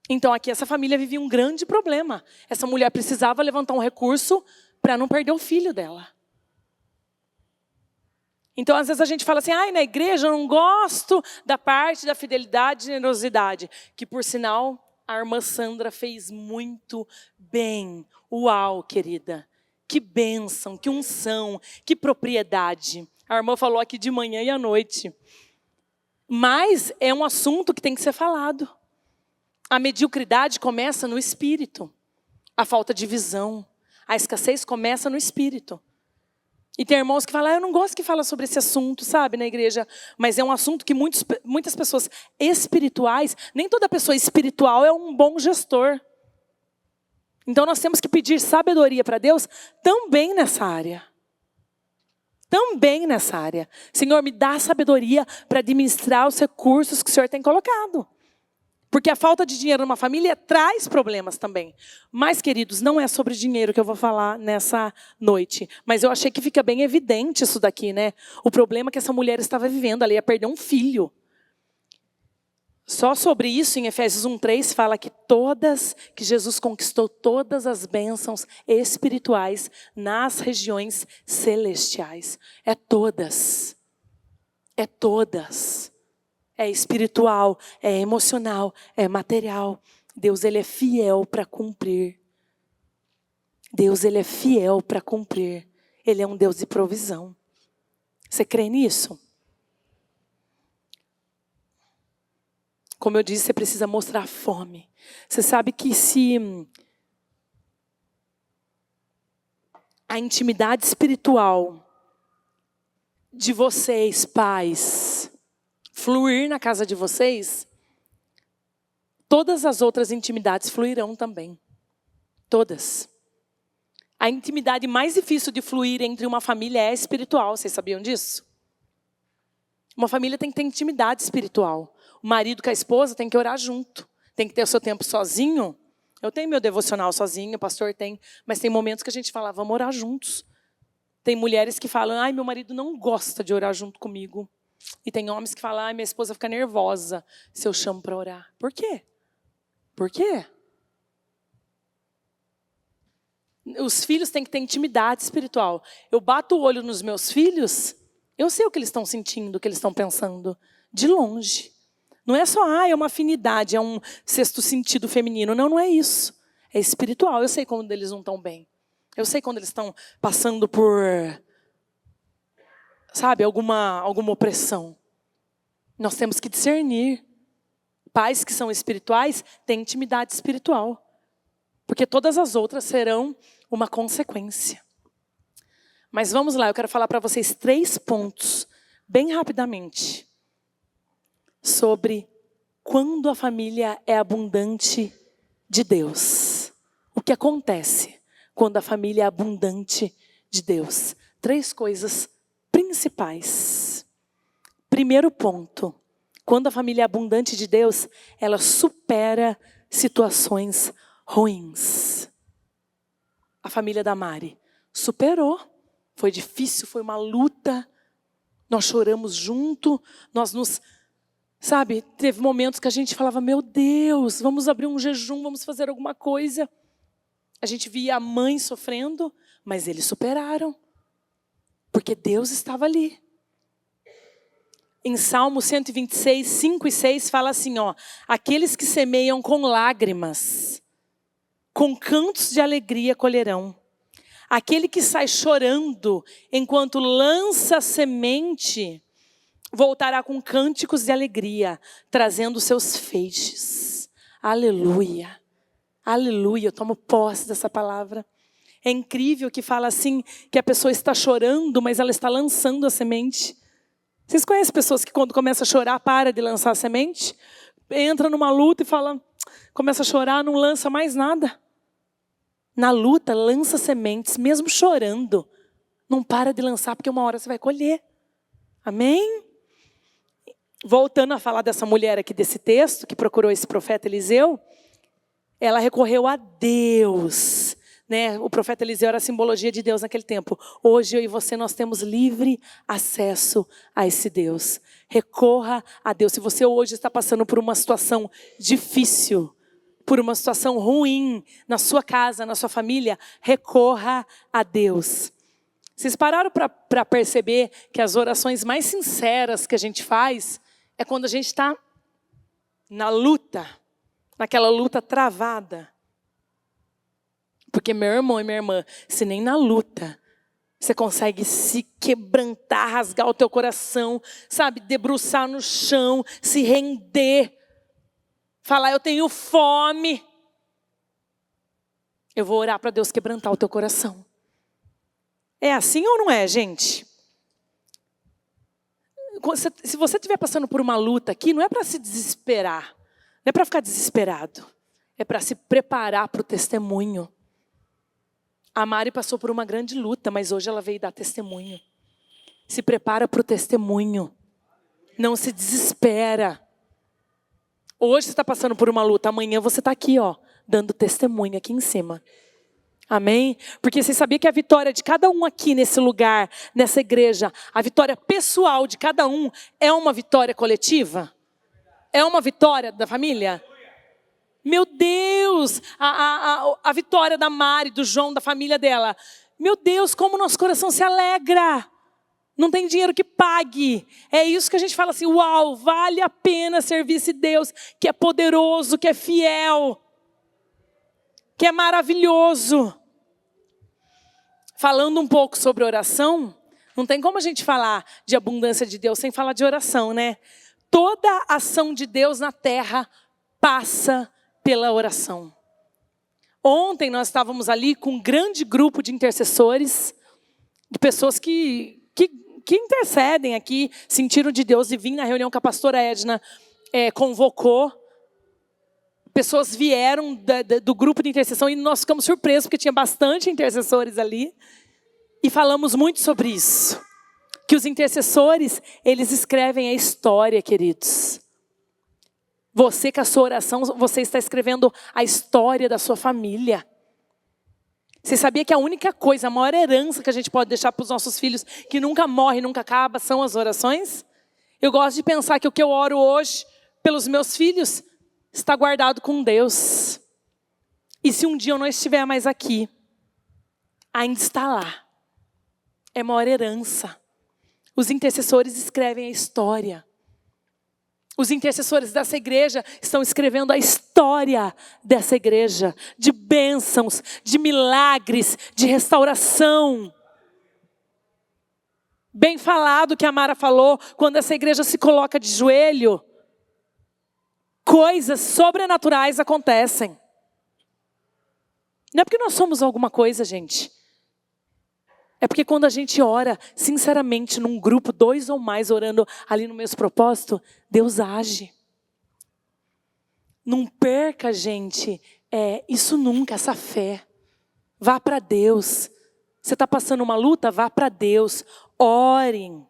C: Então aqui essa família vivia um grande problema. Essa mulher precisava levantar um recurso para não perder o filho dela. Então às vezes a gente fala assim, na igreja eu não gosto da parte da fidelidade e generosidade. Que por sinal a irmã Sandra fez muito bem. Uau, querida. Que bênção, que unção, que propriedade. A irmã falou aqui de manhã e à noite. Mas é um assunto que tem que ser falado. A mediocridade começa no espírito. A falta de visão. A escassez começa no espírito. E tem irmãos que falam, eu não gosto que fala sobre esse assunto, sabe, na igreja. Mas é um assunto que muitas pessoas espirituais, nem toda pessoa espiritual é um bom gestor. Então nós temos que pedir sabedoria para Deus também nessa área. Também nessa área. Senhor, me dá sabedoria para administrar os recursos que o Senhor tem colocado. Porque a falta de dinheiro numa família traz problemas também. Mas, queridos, não é sobre dinheiro que eu vou falar nessa noite. Mas eu achei que fica bem evidente isso daqui, né? O problema que essa mulher estava vivendo, ela ia perder um filho. Só sobre isso, em Efésios 1:3, fala que Jesus conquistou todas as bênçãos espirituais nas regiões celestiais. É todas. É todas. É espiritual, é emocional, é material. Deus, ele é fiel para cumprir. Deus, Ele é fiel para cumprir. Ele é um Deus de provisão. Você crê nisso? Como eu disse, você precisa mostrar fome. Você sabe que se a intimidade espiritual de vocês, pais, fluir na casa de vocês, todas as outras intimidades fluirão também. Todas. A intimidade mais difícil de fluir entre uma família é espiritual. Vocês sabiam disso? Uma família tem que ter intimidade espiritual. O marido com a esposa tem que orar junto. Tem que ter o seu tempo sozinho. Eu tenho meu devocional sozinho, o pastor tem. Mas tem momentos que a gente fala, vamos orar juntos. Tem mulheres que falam, ai, meu marido não gosta de orar junto comigo. E tem homens que falam, ai, minha esposa fica nervosa se eu chamo para orar. Por quê? Por quê? Os filhos têm que ter intimidade espiritual. Eu bato o olho nos meus filhos, eu sei o que eles estão sentindo, o que eles estão pensando, de longe. Não é só, é uma afinidade, é um sexto sentido feminino. Não, não é isso. É espiritual. Eu sei quando eles não estão bem. Eu sei quando eles estão passando por, sabe, alguma opressão. Nós temos que discernir. Pais que são espirituais têm intimidade espiritual. Porque todas as outras serão uma consequência. Mas vamos lá, eu quero falar para vocês 3 pontos, bem rapidamente, sobre quando a família é abundante de Deus. O que acontece quando a família é abundante de Deus? 3 coisas principais. Primeiro ponto, quando a família é abundante de Deus, ela supera situações ruins. A família da Mari superou. Foi difícil, foi uma luta. Nós choramos junto, teve momentos que a gente falava, meu Deus, vamos abrir um jejum, vamos fazer alguma coisa. A gente via a mãe sofrendo, mas eles superaram. Porque Deus estava ali. Em Salmo 126, 5 e 6, fala assim, aqueles que semeiam com lágrimas, com cantos de alegria colherão. Aquele que sai chorando enquanto lança a semente, voltará com cânticos de alegria, trazendo seus feixes. Aleluia. Aleluia, eu tomo posse dessa palavra. É incrível que fala assim, que a pessoa está chorando, mas ela está lançando a semente. Vocês conhecem pessoas que quando começa a chorar, para de lançar a semente? Entra numa luta e fala, começa a chorar, não lança mais nada. Na luta, lança sementes, mesmo chorando. Não para de lançar, porque uma hora você vai colher. Amém? Voltando a falar dessa mulher aqui, desse texto, que procurou esse profeta Eliseu, ela recorreu a Deus. Né? O profeta Eliseu era a simbologia de Deus naquele tempo. Hoje eu e você, nós temos livre acesso a esse Deus. Recorra a Deus. Se você hoje está passando por uma situação difícil, por uma situação ruim na sua casa, na sua família, recorra a Deus. Vocês pararam para perceber que as orações mais sinceras que a gente faz é quando a gente está na luta, naquela luta travada. Porque meu irmão e minha irmã, se nem na luta você consegue se quebrantar, rasgar o teu coração, sabe, debruçar no chão, se render, falar, eu tenho fome. Eu vou orar para Deus quebrantar o teu coração. É assim ou não é, gente? Se você estiver passando por uma luta aqui, não é para se desesperar. Não é para ficar desesperado. É para se preparar para o testemunho. A Mari passou por uma grande luta, mas hoje ela veio dar testemunho. Se prepara para o testemunho. Não se desespera. Hoje você está passando por uma luta, amanhã você está aqui, dando testemunho aqui em cima. Amém? Porque você sabia que a vitória de cada um aqui nesse lugar, nessa igreja, a vitória pessoal de cada um é uma vitória coletiva? É uma vitória da família? Meu Deus! A vitória da Mari, do João, da família dela. Meu Deus, como nosso coração se alegra! Não tem dinheiro que pague. É isso que a gente fala assim, uau, vale a pena servir esse Deus que é poderoso, que é fiel, que é maravilhoso. falando um pouco sobre oração, não tem como a gente falar de abundância de Deus sem falar de oração, né? Toda ação de Deus na terra passa pela oração. Ontem nós estávamos ali com um grande grupo de intercessores, de pessoas que intercedem aqui, sentiram de Deus e vim na reunião que a pastora Edna convocou. Pessoas vieram do grupo de intercessão e nós ficamos surpresos porque tinha bastante intercessores ali. E falamos muito sobre isso. Que os intercessores, eles escrevem a história, queridos. Você, com a sua oração, você está escrevendo a história da sua família. Você sabia que a única coisa, a maior herança que a gente pode deixar para os nossos filhos, que nunca morre, nunca acaba, são as orações? Eu gosto de pensar que o que eu oro hoje pelos meus filhos está guardado com Deus. E se um dia eu não estiver mais aqui, ainda está lá. É a maior herança. Os intercessores escrevem a história. Os intercessores dessa igreja estão escrevendo a história dessa igreja, de bênçãos, de milagres, de restauração. Bem falado que a Mara falou, quando essa igreja se coloca de joelho, coisas sobrenaturais acontecem. Não é porque nós somos alguma coisa, gente. É porque quando a gente ora, sinceramente, num grupo, 2 ou mais orando ali no mesmo propósito, Deus age. Não perca, gente, isso nunca, essa fé. Vá para Deus. Você está passando uma luta? Vá para Deus. Orem.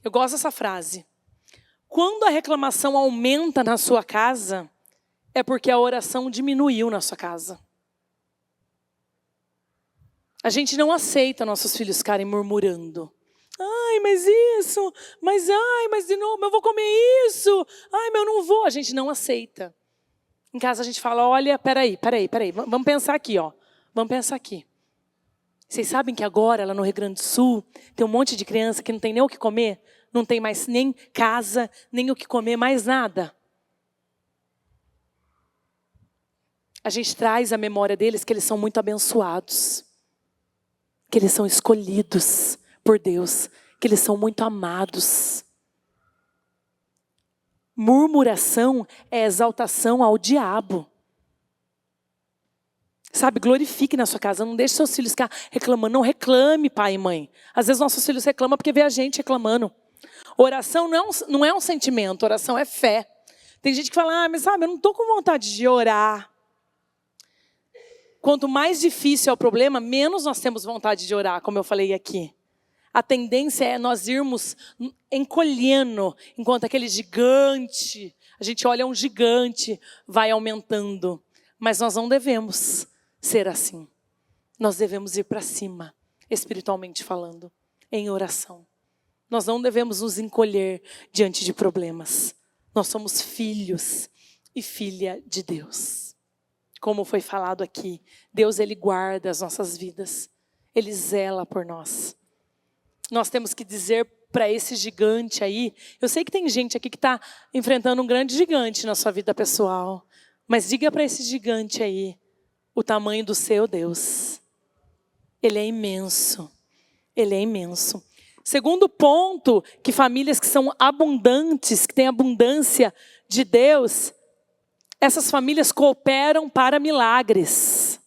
C: Eu gosto dessa frase. Quando a reclamação aumenta na sua casa, é porque a oração diminuiu na sua casa. A gente não aceita nossos filhos ficarem murmurando. Ai, mas isso, mas de novo, eu vou comer isso. Ai, mas eu não vou. A gente não aceita. Em casa a gente fala, olha, peraí. Vamos pensar aqui, ó. Vamos pensar aqui. Vocês sabem que agora, lá no Rio Grande do Sul, tem um monte de criança que não tem nem o que comer? Não tem mais nem casa, nem o que comer, mais nada. A gente traz à memória deles que eles são muito abençoados. Que eles são escolhidos por Deus, que eles são muito amados. Murmuração é exaltação ao diabo. Sabe, glorifique na sua casa, não deixe seus filhos ficar reclamando. Não reclame, pai e mãe. Às vezes nossos filhos reclamam porque vê a gente reclamando. Oração não é um sentimento, oração é fé. Tem gente que fala, mas sabe, eu não estou com vontade de orar. Quanto mais difícil é o problema, menos nós temos vontade de orar, como eu falei aqui. A tendência é nós irmos encolhendo, enquanto aquele gigante, a gente olha um gigante, vai aumentando. Mas nós não devemos ser assim. Nós devemos ir para cima, espiritualmente falando, em oração. Nós não devemos nos encolher diante de problemas. Nós somos filhos e filha de Deus. Como foi falado aqui, Deus, Ele guarda as nossas vidas. Ele zela por nós. Nós temos que dizer para esse gigante aí, eu sei que tem gente aqui que está enfrentando um grande gigante na sua vida pessoal, mas diga para esse gigante aí, o tamanho do seu Deus. Ele é imenso. Ele é imenso. Segundo ponto, que famílias que são abundantes, que têm abundância de Deus, essas famílias cooperam para milagres.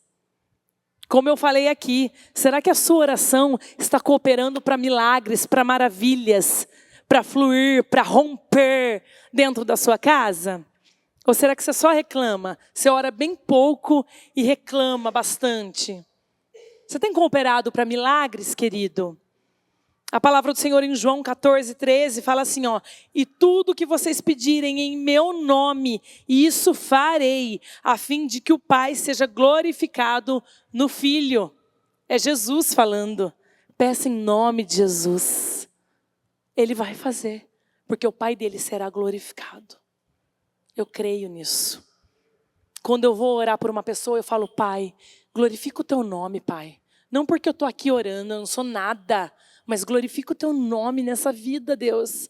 C: Como eu falei aqui, será que a sua oração está cooperando para milagres, para maravilhas, para fluir, para romper dentro da sua casa? Ou será que você só reclama? Você ora bem pouco e reclama bastante. Você tem cooperado para milagres, querido? A palavra do Senhor em João 14:13 fala assim, ó, e tudo que vocês pedirem em meu nome, isso farei, a fim de que o Pai seja glorificado no Filho. É Jesus falando. Peça em nome de Jesus. Ele vai fazer, porque o Pai dele será glorificado. Eu creio nisso. Quando eu vou orar por uma pessoa, eu falo, Pai, glorifica o teu nome, Pai. Não porque eu estou aqui orando, eu não sou nada, mas glorifica o teu nome nessa vida, Deus.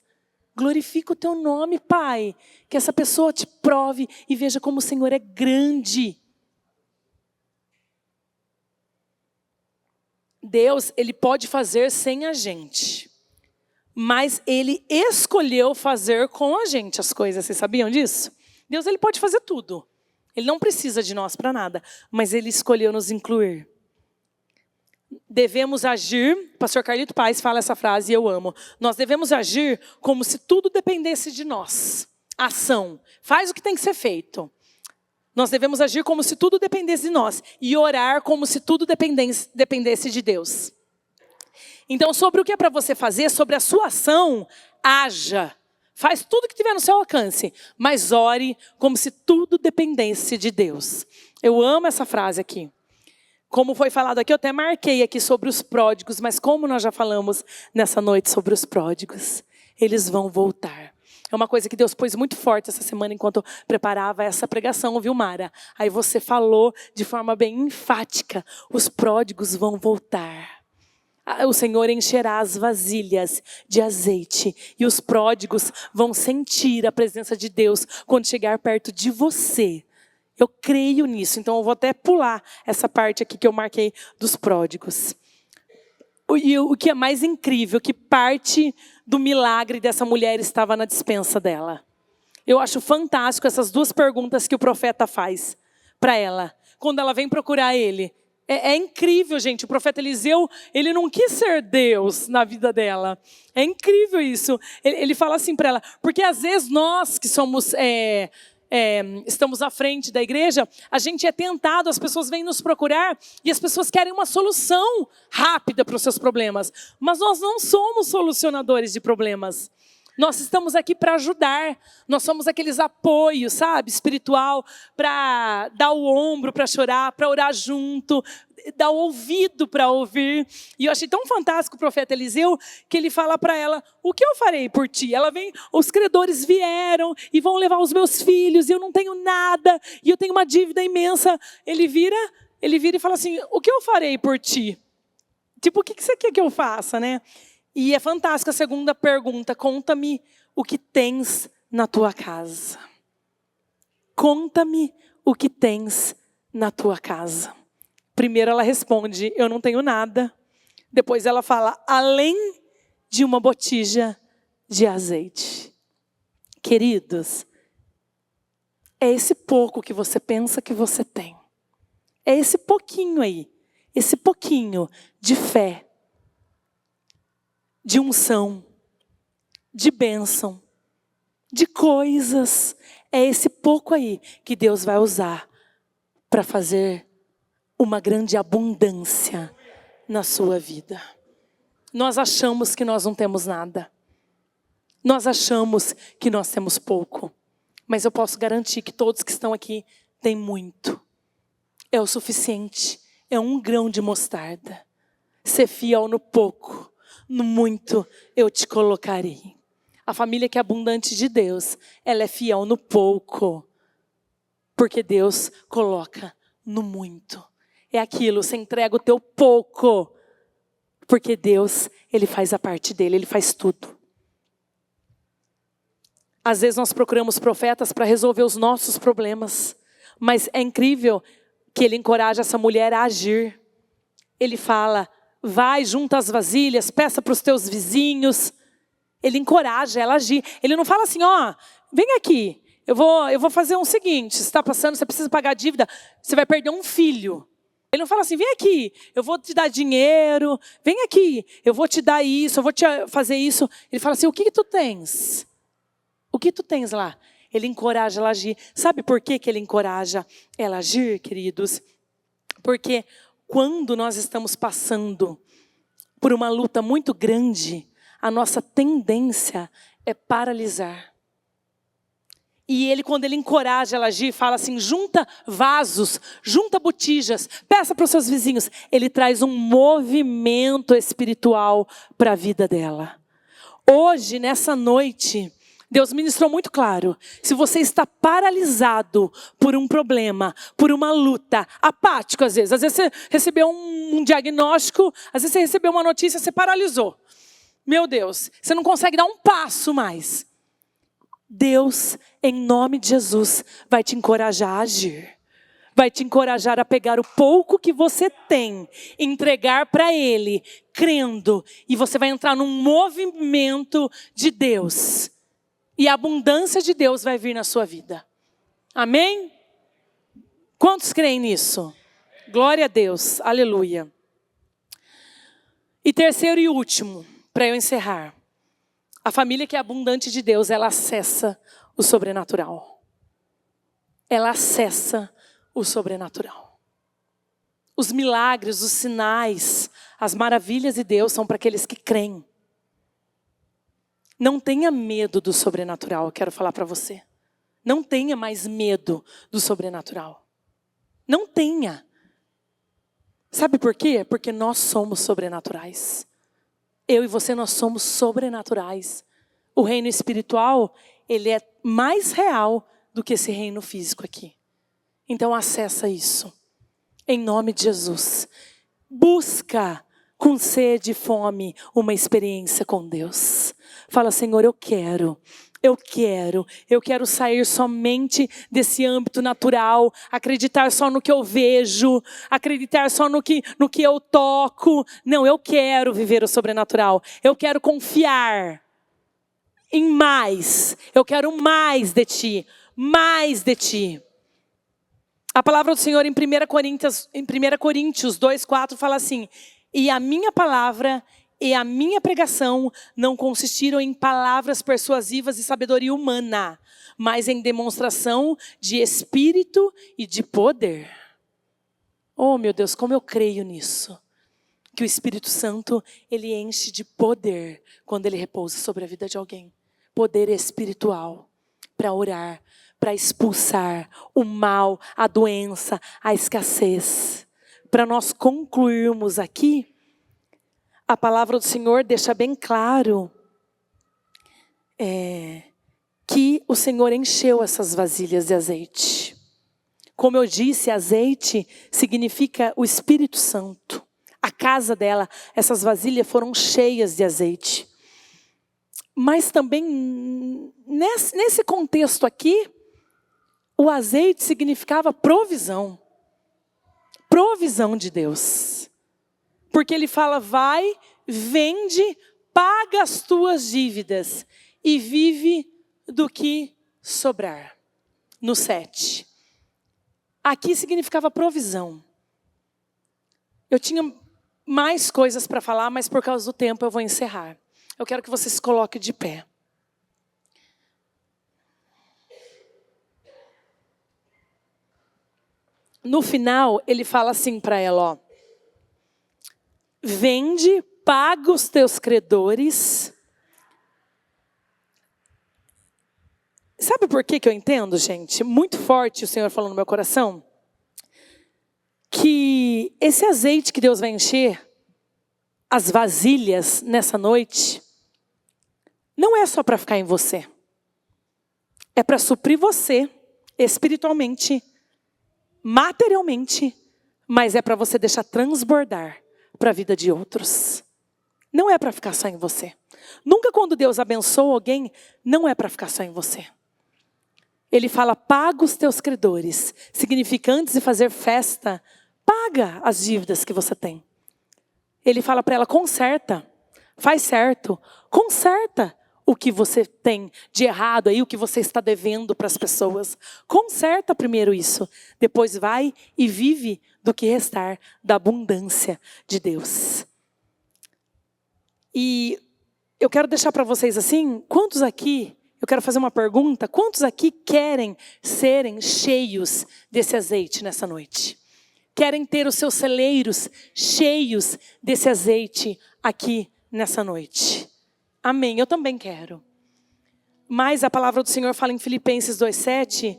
C: Glorifica o teu nome, Pai. Que essa pessoa te prove e veja como o Senhor é grande. Deus, ele pode fazer sem a gente. Mas ele escolheu fazer com a gente as coisas. Vocês sabiam disso? Deus, ele pode fazer tudo. Ele não precisa de nós para nada. Mas ele escolheu nos incluir. Devemos agir, o pastor Carlito Paes fala essa frase e eu amo. Nós devemos agir como se tudo dependesse de nós. Ação. Faz o que tem que ser feito. Nós devemos agir como se tudo dependesse de nós. E orar como se tudo dependesse de Deus. Então, sobre o que é para você fazer, sobre a sua ação, haja. Faz tudo que tiver no seu alcance. Mas ore como se tudo dependesse de Deus. Eu amo essa frase aqui. Como foi falado aqui, eu até marquei aqui sobre os pródigos. Mas como nós já falamos nessa noite sobre os pródigos, eles vão voltar. É uma coisa que Deus pôs muito forte essa semana enquanto eu preparava essa pregação, viu, Mara? Aí você falou de forma bem enfática, os pródigos vão voltar. O Senhor encherá as vasilhas de azeite e os pródigos vão sentir a presença de Deus quando chegar perto de você. Eu creio nisso, então eu vou até pular essa parte aqui que eu marquei dos pródigos. E o que é mais incrível, que parte do milagre dessa mulher estava na despensa dela. Eu acho fantástico essas duas perguntas que o profeta faz para ela, quando ela vem procurar ele. É incrível, gente. O profeta Eliseu, ele não quis ser Deus na vida dela. É incrível isso. Ele fala assim para ela, porque às vezes nós que somos... estamos à frente da igreja, a gente é tentado, as pessoas vêm nos procurar e as pessoas querem uma solução rápida para os seus problemas. Mas nós não somos solucionadores de problemas. Nós estamos aqui para ajudar. Nós somos aqueles apoios, sabe, espiritual, para dar o ombro, para chorar, para orar junto, dar o ouvido para ouvir. E eu achei tão fantástico o profeta Eliseu, que ele fala para ela, o que eu farei por ti? Ela vem, os credores vieram e vão levar os meus filhos, e eu não tenho nada, e eu tenho uma dívida imensa. Ele vira e fala assim, o que eu farei por ti? Tipo, o que você quer que eu faça, né? E é fantástico a segunda pergunta, conta-me o que tens na tua casa. Conta-me o que tens na tua casa. Primeiro ela responde, eu não tenho nada. Depois ela fala, além de uma botija de azeite. Queridos, é esse pouco que você pensa que você tem. É esse pouquinho aí, esse pouquinho de fé, de unção, de bênção, de coisas. É esse pouco aí que Deus vai usar para fazer uma grande abundância na sua vida. Nós achamos que nós não temos nada. Nós achamos que nós temos pouco. Mas eu posso garantir que todos que estão aqui têm muito. É o suficiente. É um grão de mostarda. Ser fiel no pouco. No muito eu te colocarei. A família que é abundante de Deus, ela é fiel no pouco. Porque Deus coloca no muito. É aquilo, você entrega o teu pouco. Porque Deus, Ele faz a parte dele, Ele faz tudo. Às vezes nós procuramos profetas para resolver os nossos problemas. Mas é incrível que Ele encoraja essa mulher a agir. Ele fala, vai, junta as vasilhas, peça para os teus vizinhos. Ele encoraja ela a agir. Ele não fala assim, ó, vem aqui, eu vou fazer o seguinte, você está passando, você precisa pagar a dívida, você vai perder um filho. Ele não fala assim, vem aqui, eu vou te dar dinheiro, vem aqui, eu vou te dar isso, eu vou te fazer isso. Ele fala assim, o que tu tens? O que tu tens lá? Ele encoraja ela a agir. Sabe por que ele encoraja ela a agir, queridos? Porque quando nós estamos passando por uma luta muito grande, a nossa tendência é paralisar. E ele, quando ele encoraja ela a agir, fala assim, junta vasos, junta botijas, peça para os seus vizinhos. Ele traz um movimento espiritual para a vida dela. Hoje, nessa noite, Deus ministrou muito claro. Se você está paralisado por um problema, por uma luta, apático às vezes você recebeu um diagnóstico, às vezes você recebeu uma notícia, você paralisou. Meu Deus, você não consegue dar um passo mais. Deus, em nome de Jesus, vai te encorajar a agir. vai te encorajar a pegar o pouco que você tem, entregar para Ele, crendo, e você vai entrar num movimento de Deus. E a abundância de Deus vai vir na sua vida. Amém? Quantos creem nisso? Glória a Deus, aleluia. E terceiro e último, para eu encerrar. A família que é abundante de Deus, ela acessa o sobrenatural. Ela acessa o sobrenatural. Os milagres, os sinais, as maravilhas de Deus são para aqueles que creem. Não tenha medo do sobrenatural, eu quero falar para você. Não tenha mais medo do sobrenatural. Não tenha. Sabe por quê? Porque nós somos sobrenaturais. Eu e você, nós somos sobrenaturais. O reino espiritual, ele é mais real do que esse reino físico aqui. Então acessa isso. Em nome de Jesus. Busca com sede e fome uma experiência com Deus. Fala, Senhor, eu quero sair somente desse âmbito natural, acreditar só no que eu vejo, acreditar só no que eu toco. Não, eu quero viver o sobrenatural. Eu quero confiar em mais. Eu quero mais de Ti, mais de Ti. A palavra do Senhor em 1 Coríntios 2:4 fala assim: e a minha palavra e a minha pregação não consistiram em palavras persuasivas e sabedoria humana, mas em demonstração de espírito e de poder. Oh, meu Deus, como eu creio nisso. Que o Espírito Santo, ele enche de poder quando ele repousa sobre a vida de alguém. Poder espiritual para orar, para expulsar o mal, a doença, a escassez. Para nós concluirmos aqui, a palavra do Senhor deixa bem claro que o Senhor encheu essas vasilhas de azeite. Como eu disse, azeite significa o Espírito Santo. A casa dela, essas vasilhas foram cheias de azeite. Mas também, nesse contexto aqui, o azeite significava provisão. Provisão de Deus. Porque ele fala, vai, vende, paga as tuas dívidas e vive do que sobrar. No 7. Aqui significava provisão. Eu tinha mais coisas para falar, mas por causa do tempo eu vou encerrar. Eu quero que você se coloque de pé. No final, ele fala assim para ela, ó. Vende, paga os teus credores. Sabe por que eu entendo, gente? Muito forte o Senhor falou no meu coração. Que esse azeite que Deus vai encher as vasilhas nessa noite, não é só para ficar em você. É para suprir você espiritualmente, materialmente, mas é para você deixar transbordar para a vida de outros. Não é para ficar só em você. Nunca quando Deus abençoa alguém, não é para ficar só em você. Ele fala, paga os teus credores. Significa, antes de fazer festa, paga as dívidas que você tem. Ele fala para ela, conserta, faz certo, conserta o que você tem de errado aí, o que você está devendo para as pessoas. Conserta primeiro isso. Depois vai e vive do que restar da abundância de Deus. E eu quero deixar para vocês assim, quantos aqui, eu quero fazer uma pergunta, quantos aqui querem serem cheios desse azeite nessa noite? Querem ter os seus celeiros cheios desse azeite aqui nessa noite? Amém, eu também quero. Mas a palavra do Senhor fala em Filipenses 2:7,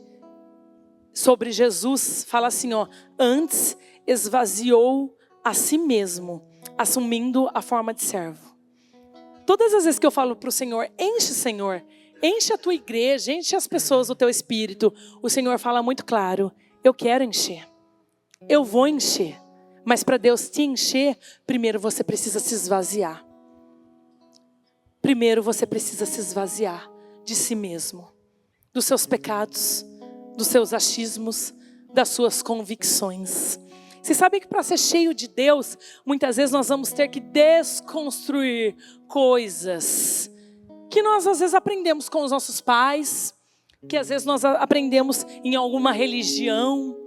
C: sobre Jesus, fala assim, ó, antes esvaziou a si mesmo, assumindo a forma de servo. Todas as vezes que eu falo para o Senhor, Senhor, enche a tua igreja, enche as pessoas do teu espírito, o Senhor fala muito claro, eu quero encher, eu vou encher, mas para Deus te encher, primeiro você precisa se esvaziar. Primeiro você precisa se esvaziar de si mesmo, dos seus pecados, dos seus achismos, das suas convicções. Você sabe que para ser cheio de Deus, muitas vezes nós vamos ter que desconstruir coisas que nós às vezes aprendemos com os nossos pais, que às vezes nós aprendemos em alguma religião.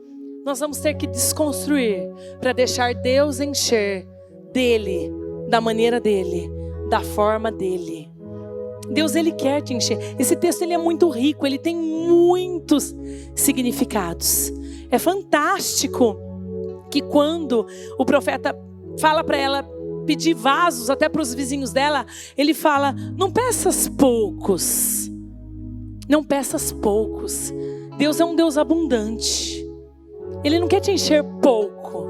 C: Nós vamos ter que desconstruir para deixar Deus encher dele, da maneira dele, da forma dele. Deus, ele quer te encher. Esse texto, ele é muito rico, ele tem muitos significados. É fantástico que quando o profeta fala para ela pedir vasos até para os vizinhos dela, ele fala: não peças poucos, não peças poucos. Deus é um Deus abundante. Ele não quer te encher pouco,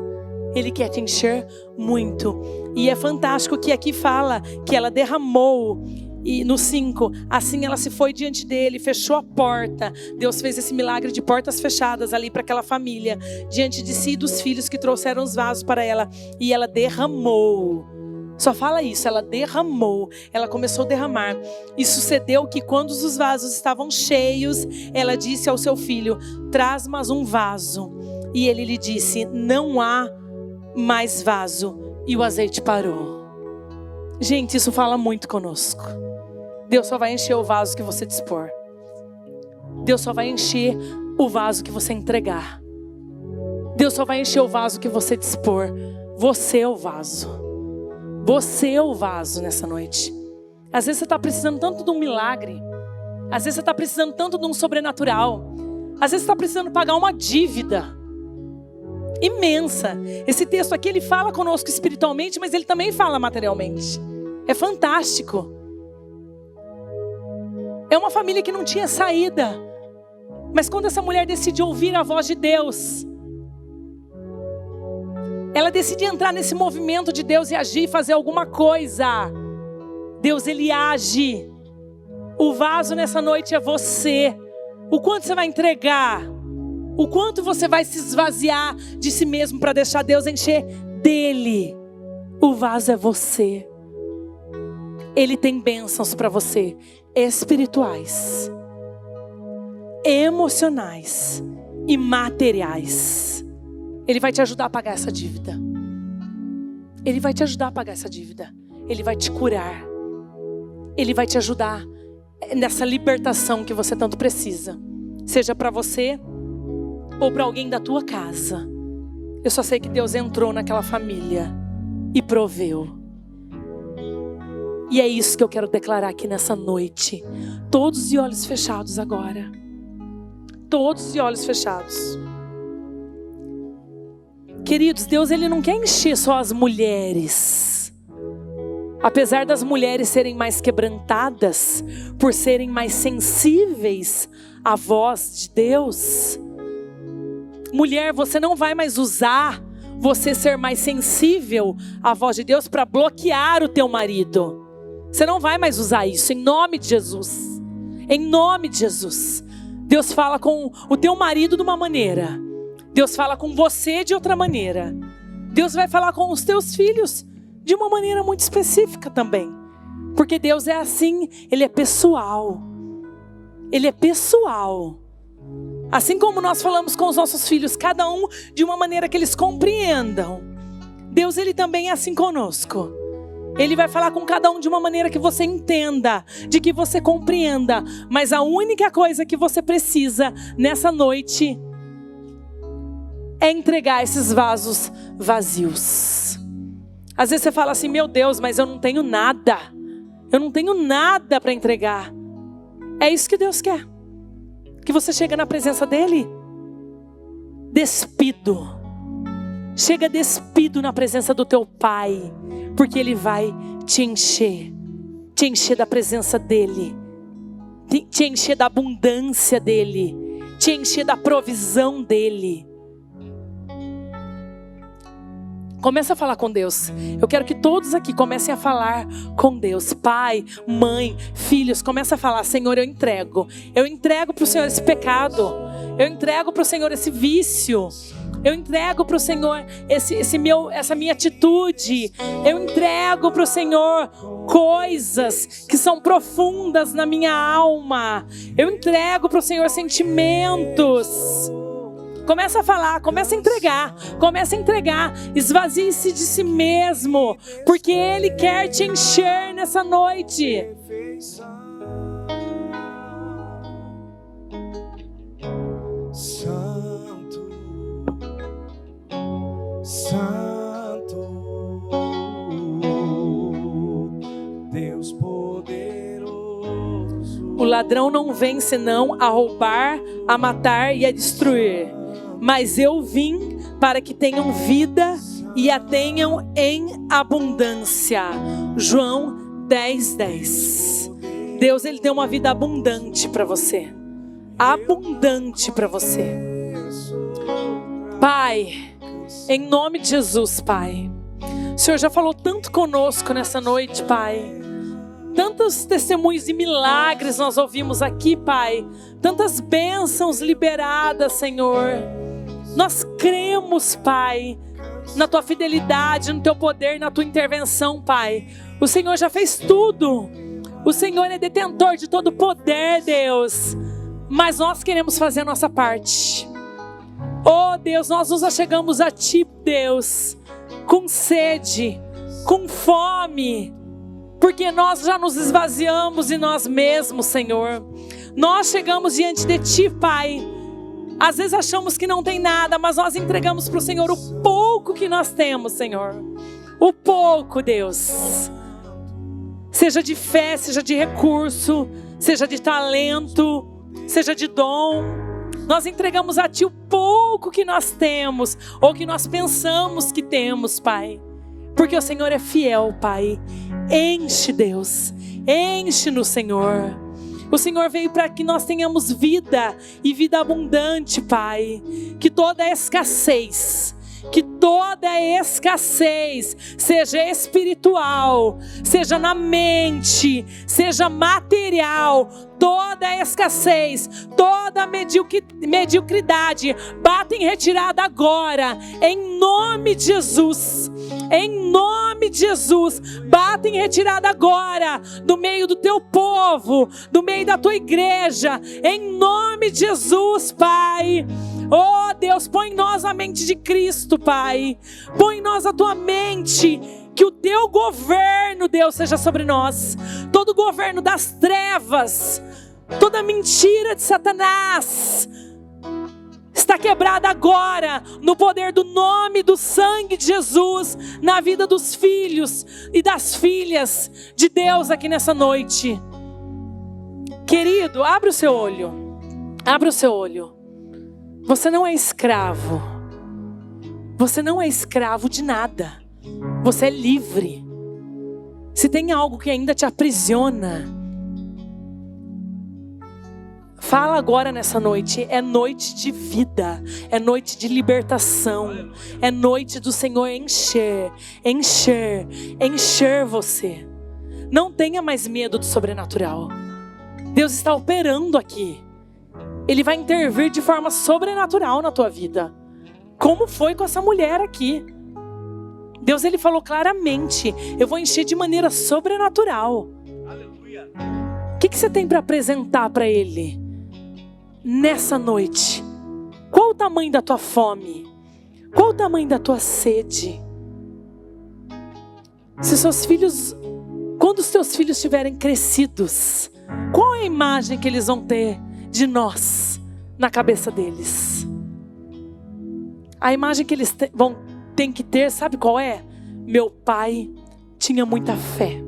C: ele quer te encher muito. E é fantástico que aqui fala que ela derramou. E no 5, assim ela se foi diante dele, fechou a porta. Deus fez esse milagre de portas fechadas ali para aquela família, diante de si e dos filhos que trouxeram os vasos para ela. E ela derramou. Só fala isso, ela derramou. Ela começou a derramar. E sucedeu que quando os vasos estavam cheios, ela disse ao seu filho: traz mais um vaso. E ele lhe disse: não há mais vaso. E o azeite parou. Gente, isso fala muito conosco. Deus só vai encher o vaso que você dispor. Deus só vai encher o vaso que você entregar. Deus só vai encher o vaso que você dispor. Você é o vaso. Você é o vaso nessa noite. Às vezes você está precisando tanto de um milagre. Às vezes você está precisando tanto de um sobrenatural. Às vezes você está precisando pagar uma dívida imensa. Esse texto aqui, ele fala conosco espiritualmente, mas ele também fala materialmente. É fantástico. É uma família que não tinha saída. Mas quando essa mulher decide ouvir a voz de Deus, ela decide entrar nesse movimento de Deus e agir e fazer alguma coisa. Deus, ele age. O vaso nessa noite é você. O quanto você vai entregar? O quanto você vai se esvaziar de si mesmo para deixar Deus encher dele? O vaso é você. Ele tem bênçãos para você, espirituais, emocionais e materiais. Ele vai te ajudar a pagar essa dívida. Ele vai te ajudar a pagar essa dívida. Ele vai te curar. Ele vai te ajudar nessa libertação que você tanto precisa. Seja para você ou para alguém da tua casa. Eu só sei que Deus entrou naquela família e proveu. E é isso que eu quero declarar aqui nessa noite. Todos de olhos fechados agora. Todos de olhos fechados. Queridos, Deus, ele não quer encher só as mulheres. Apesar das mulheres serem mais quebrantadas, por serem mais sensíveis à voz de Deus. Mulher, você não vai mais usar você ser mais sensível à voz de Deus para bloquear o teu marido. Você não vai mais usar isso, em nome de Jesus. Em nome de Jesus. Deus fala com o teu marido de uma maneira. Deus fala com você de outra maneira. Deus vai falar com os teus filhos de uma maneira muito específica também. Porque Deus é assim, ele é pessoal. Ele é pessoal. Assim como nós falamos com os nossos filhos, cada um de uma maneira que eles compreendam. Deus, ele também é assim conosco. Ele vai falar com cada um de uma maneira que você entenda, de que você compreenda. Mas a única coisa que você precisa nessa noite é entregar esses vasos vazios. Às vezes você fala assim: meu Deus, mas eu não tenho nada. Eu não tenho nada para entregar. É isso que Deus quer. Que você chega na presença dele despido. Chega despido na presença do teu Pai. Porque ele vai te encher da presença dele, te encher da abundância dele, te encher da provisão dele. Começa a falar com Deus. Eu quero que todos aqui comecem a falar com Deus. Pai, mãe, filhos, começa a falar: Senhor, eu entrego para o Senhor esse pecado, eu entrego para o Senhor esse vício, eu entrego para o Senhor essa minha atitude. Eu entrego para o Senhor coisas que são profundas na minha alma. Eu entrego para o Senhor sentimentos. Começa a falar, começa a entregar. Esvazie-se de si mesmo, porque Ele quer te encher nessa noite.
D: Santo, Santo, Deus poderoso.
C: O ladrão não vem senão a roubar, a matar e a destruir. Mas eu vim para que tenham vida e a tenham em abundância. João 10:10. Deus, Ele tem uma vida abundante para você. Abundante para você. Pai, em nome de Jesus, Pai. O Senhor já falou tanto conosco nessa noite, Pai. Tantos testemunhos e milagres nós ouvimos aqui, Pai. Tantas bênçãos liberadas, Senhor. Nós cremos, Pai, na Tua fidelidade, no Teu poder, na Tua intervenção, Pai. O Senhor já fez tudo. O Senhor é detentor de todo poder, Deus. Mas nós queremos fazer a nossa parte. Oh, Deus, nós nos achegamos a Ti, Deus, com sede, com fome, porque nós já nos esvaziamos de nós mesmos, Senhor. Nós chegamos diante de Ti, Pai. Às vezes achamos que não tem nada, mas nós entregamos para o Senhor o pouco que nós temos, Senhor. O pouco, Deus. Seja de fé, seja de recurso, seja de talento, seja de dom. Nós entregamos a Ti o pouco que nós temos, ou que nós pensamos que temos, Pai. Porque o Senhor é fiel, Pai. Enche, Deus. Enche-nos, Senhor. O Senhor veio para que nós tenhamos vida e vida abundante, Pai. Que toda escassez seja espiritual, seja na mente, seja material. Toda escassez, toda mediocridade, bata em retirada agora, em nome de Jesus. Em nome de Jesus, bata em retirada agora, do meio do Teu povo, do meio da Tua igreja, em nome de Jesus, Pai. Oh Deus, põe em nós a mente de Cristo, Pai. Põe em nós a Tua mente. Que o Teu governo, Deus, seja sobre nós. Todo o governo das trevas, toda mentira de Satanás está quebrada agora, no poder do nome, do sangue de Jesus, na vida dos filhos e das filhas de Deus aqui nessa noite. Querido, abre o seu olho. Abre o seu olho. Você não é escravo. Você não é escravo de nada. Você é livre. Se tem algo que ainda te aprisiona, fala agora nessa noite. É noite de vida. É noite de libertação. É noite do Senhor encher você. Não tenha mais medo do sobrenatural. Deus está operando aqui. Ele vai intervir de forma sobrenatural na tua vida. Como foi com essa mulher aqui. Deus, Ele falou claramente: eu vou encher de maneira sobrenatural. Aleluia. O que você tem para apresentar para Ele nessa noite? Qual o tamanho da tua fome? Qual o tamanho da tua sede? Se seus filhos, quando os teus filhos estiverem crescidos, qual é a imagem que eles vão ter de nós na cabeça deles? A imagem que eles tem que ter, sabe qual é? Meu pai tinha muita fé.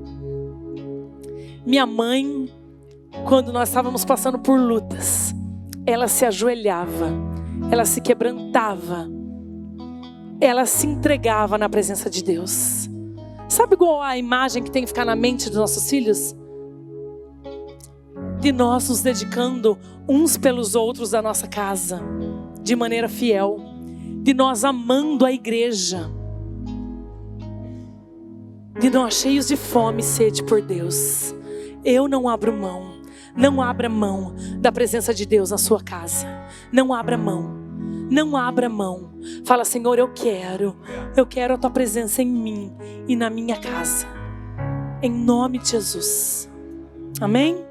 C: Minha mãe, quando nós estávamos passando por lutas, ela se ajoelhava, ela se quebrantava, ela se entregava na presença de Deus. Sabe qual a imagem que tem que ficar na mente dos nossos filhos? De nós nos dedicando uns pelos outros da nossa casa, de maneira fiel. De nós amando a igreja. De nós cheios de fome e sede por Deus. Eu não abro mão. Não abra mão da presença de Deus na sua casa. Não abra mão. Não abra mão. Fala: Senhor, eu quero a tua presença em mim e na minha casa. Em nome de Jesus. Amém?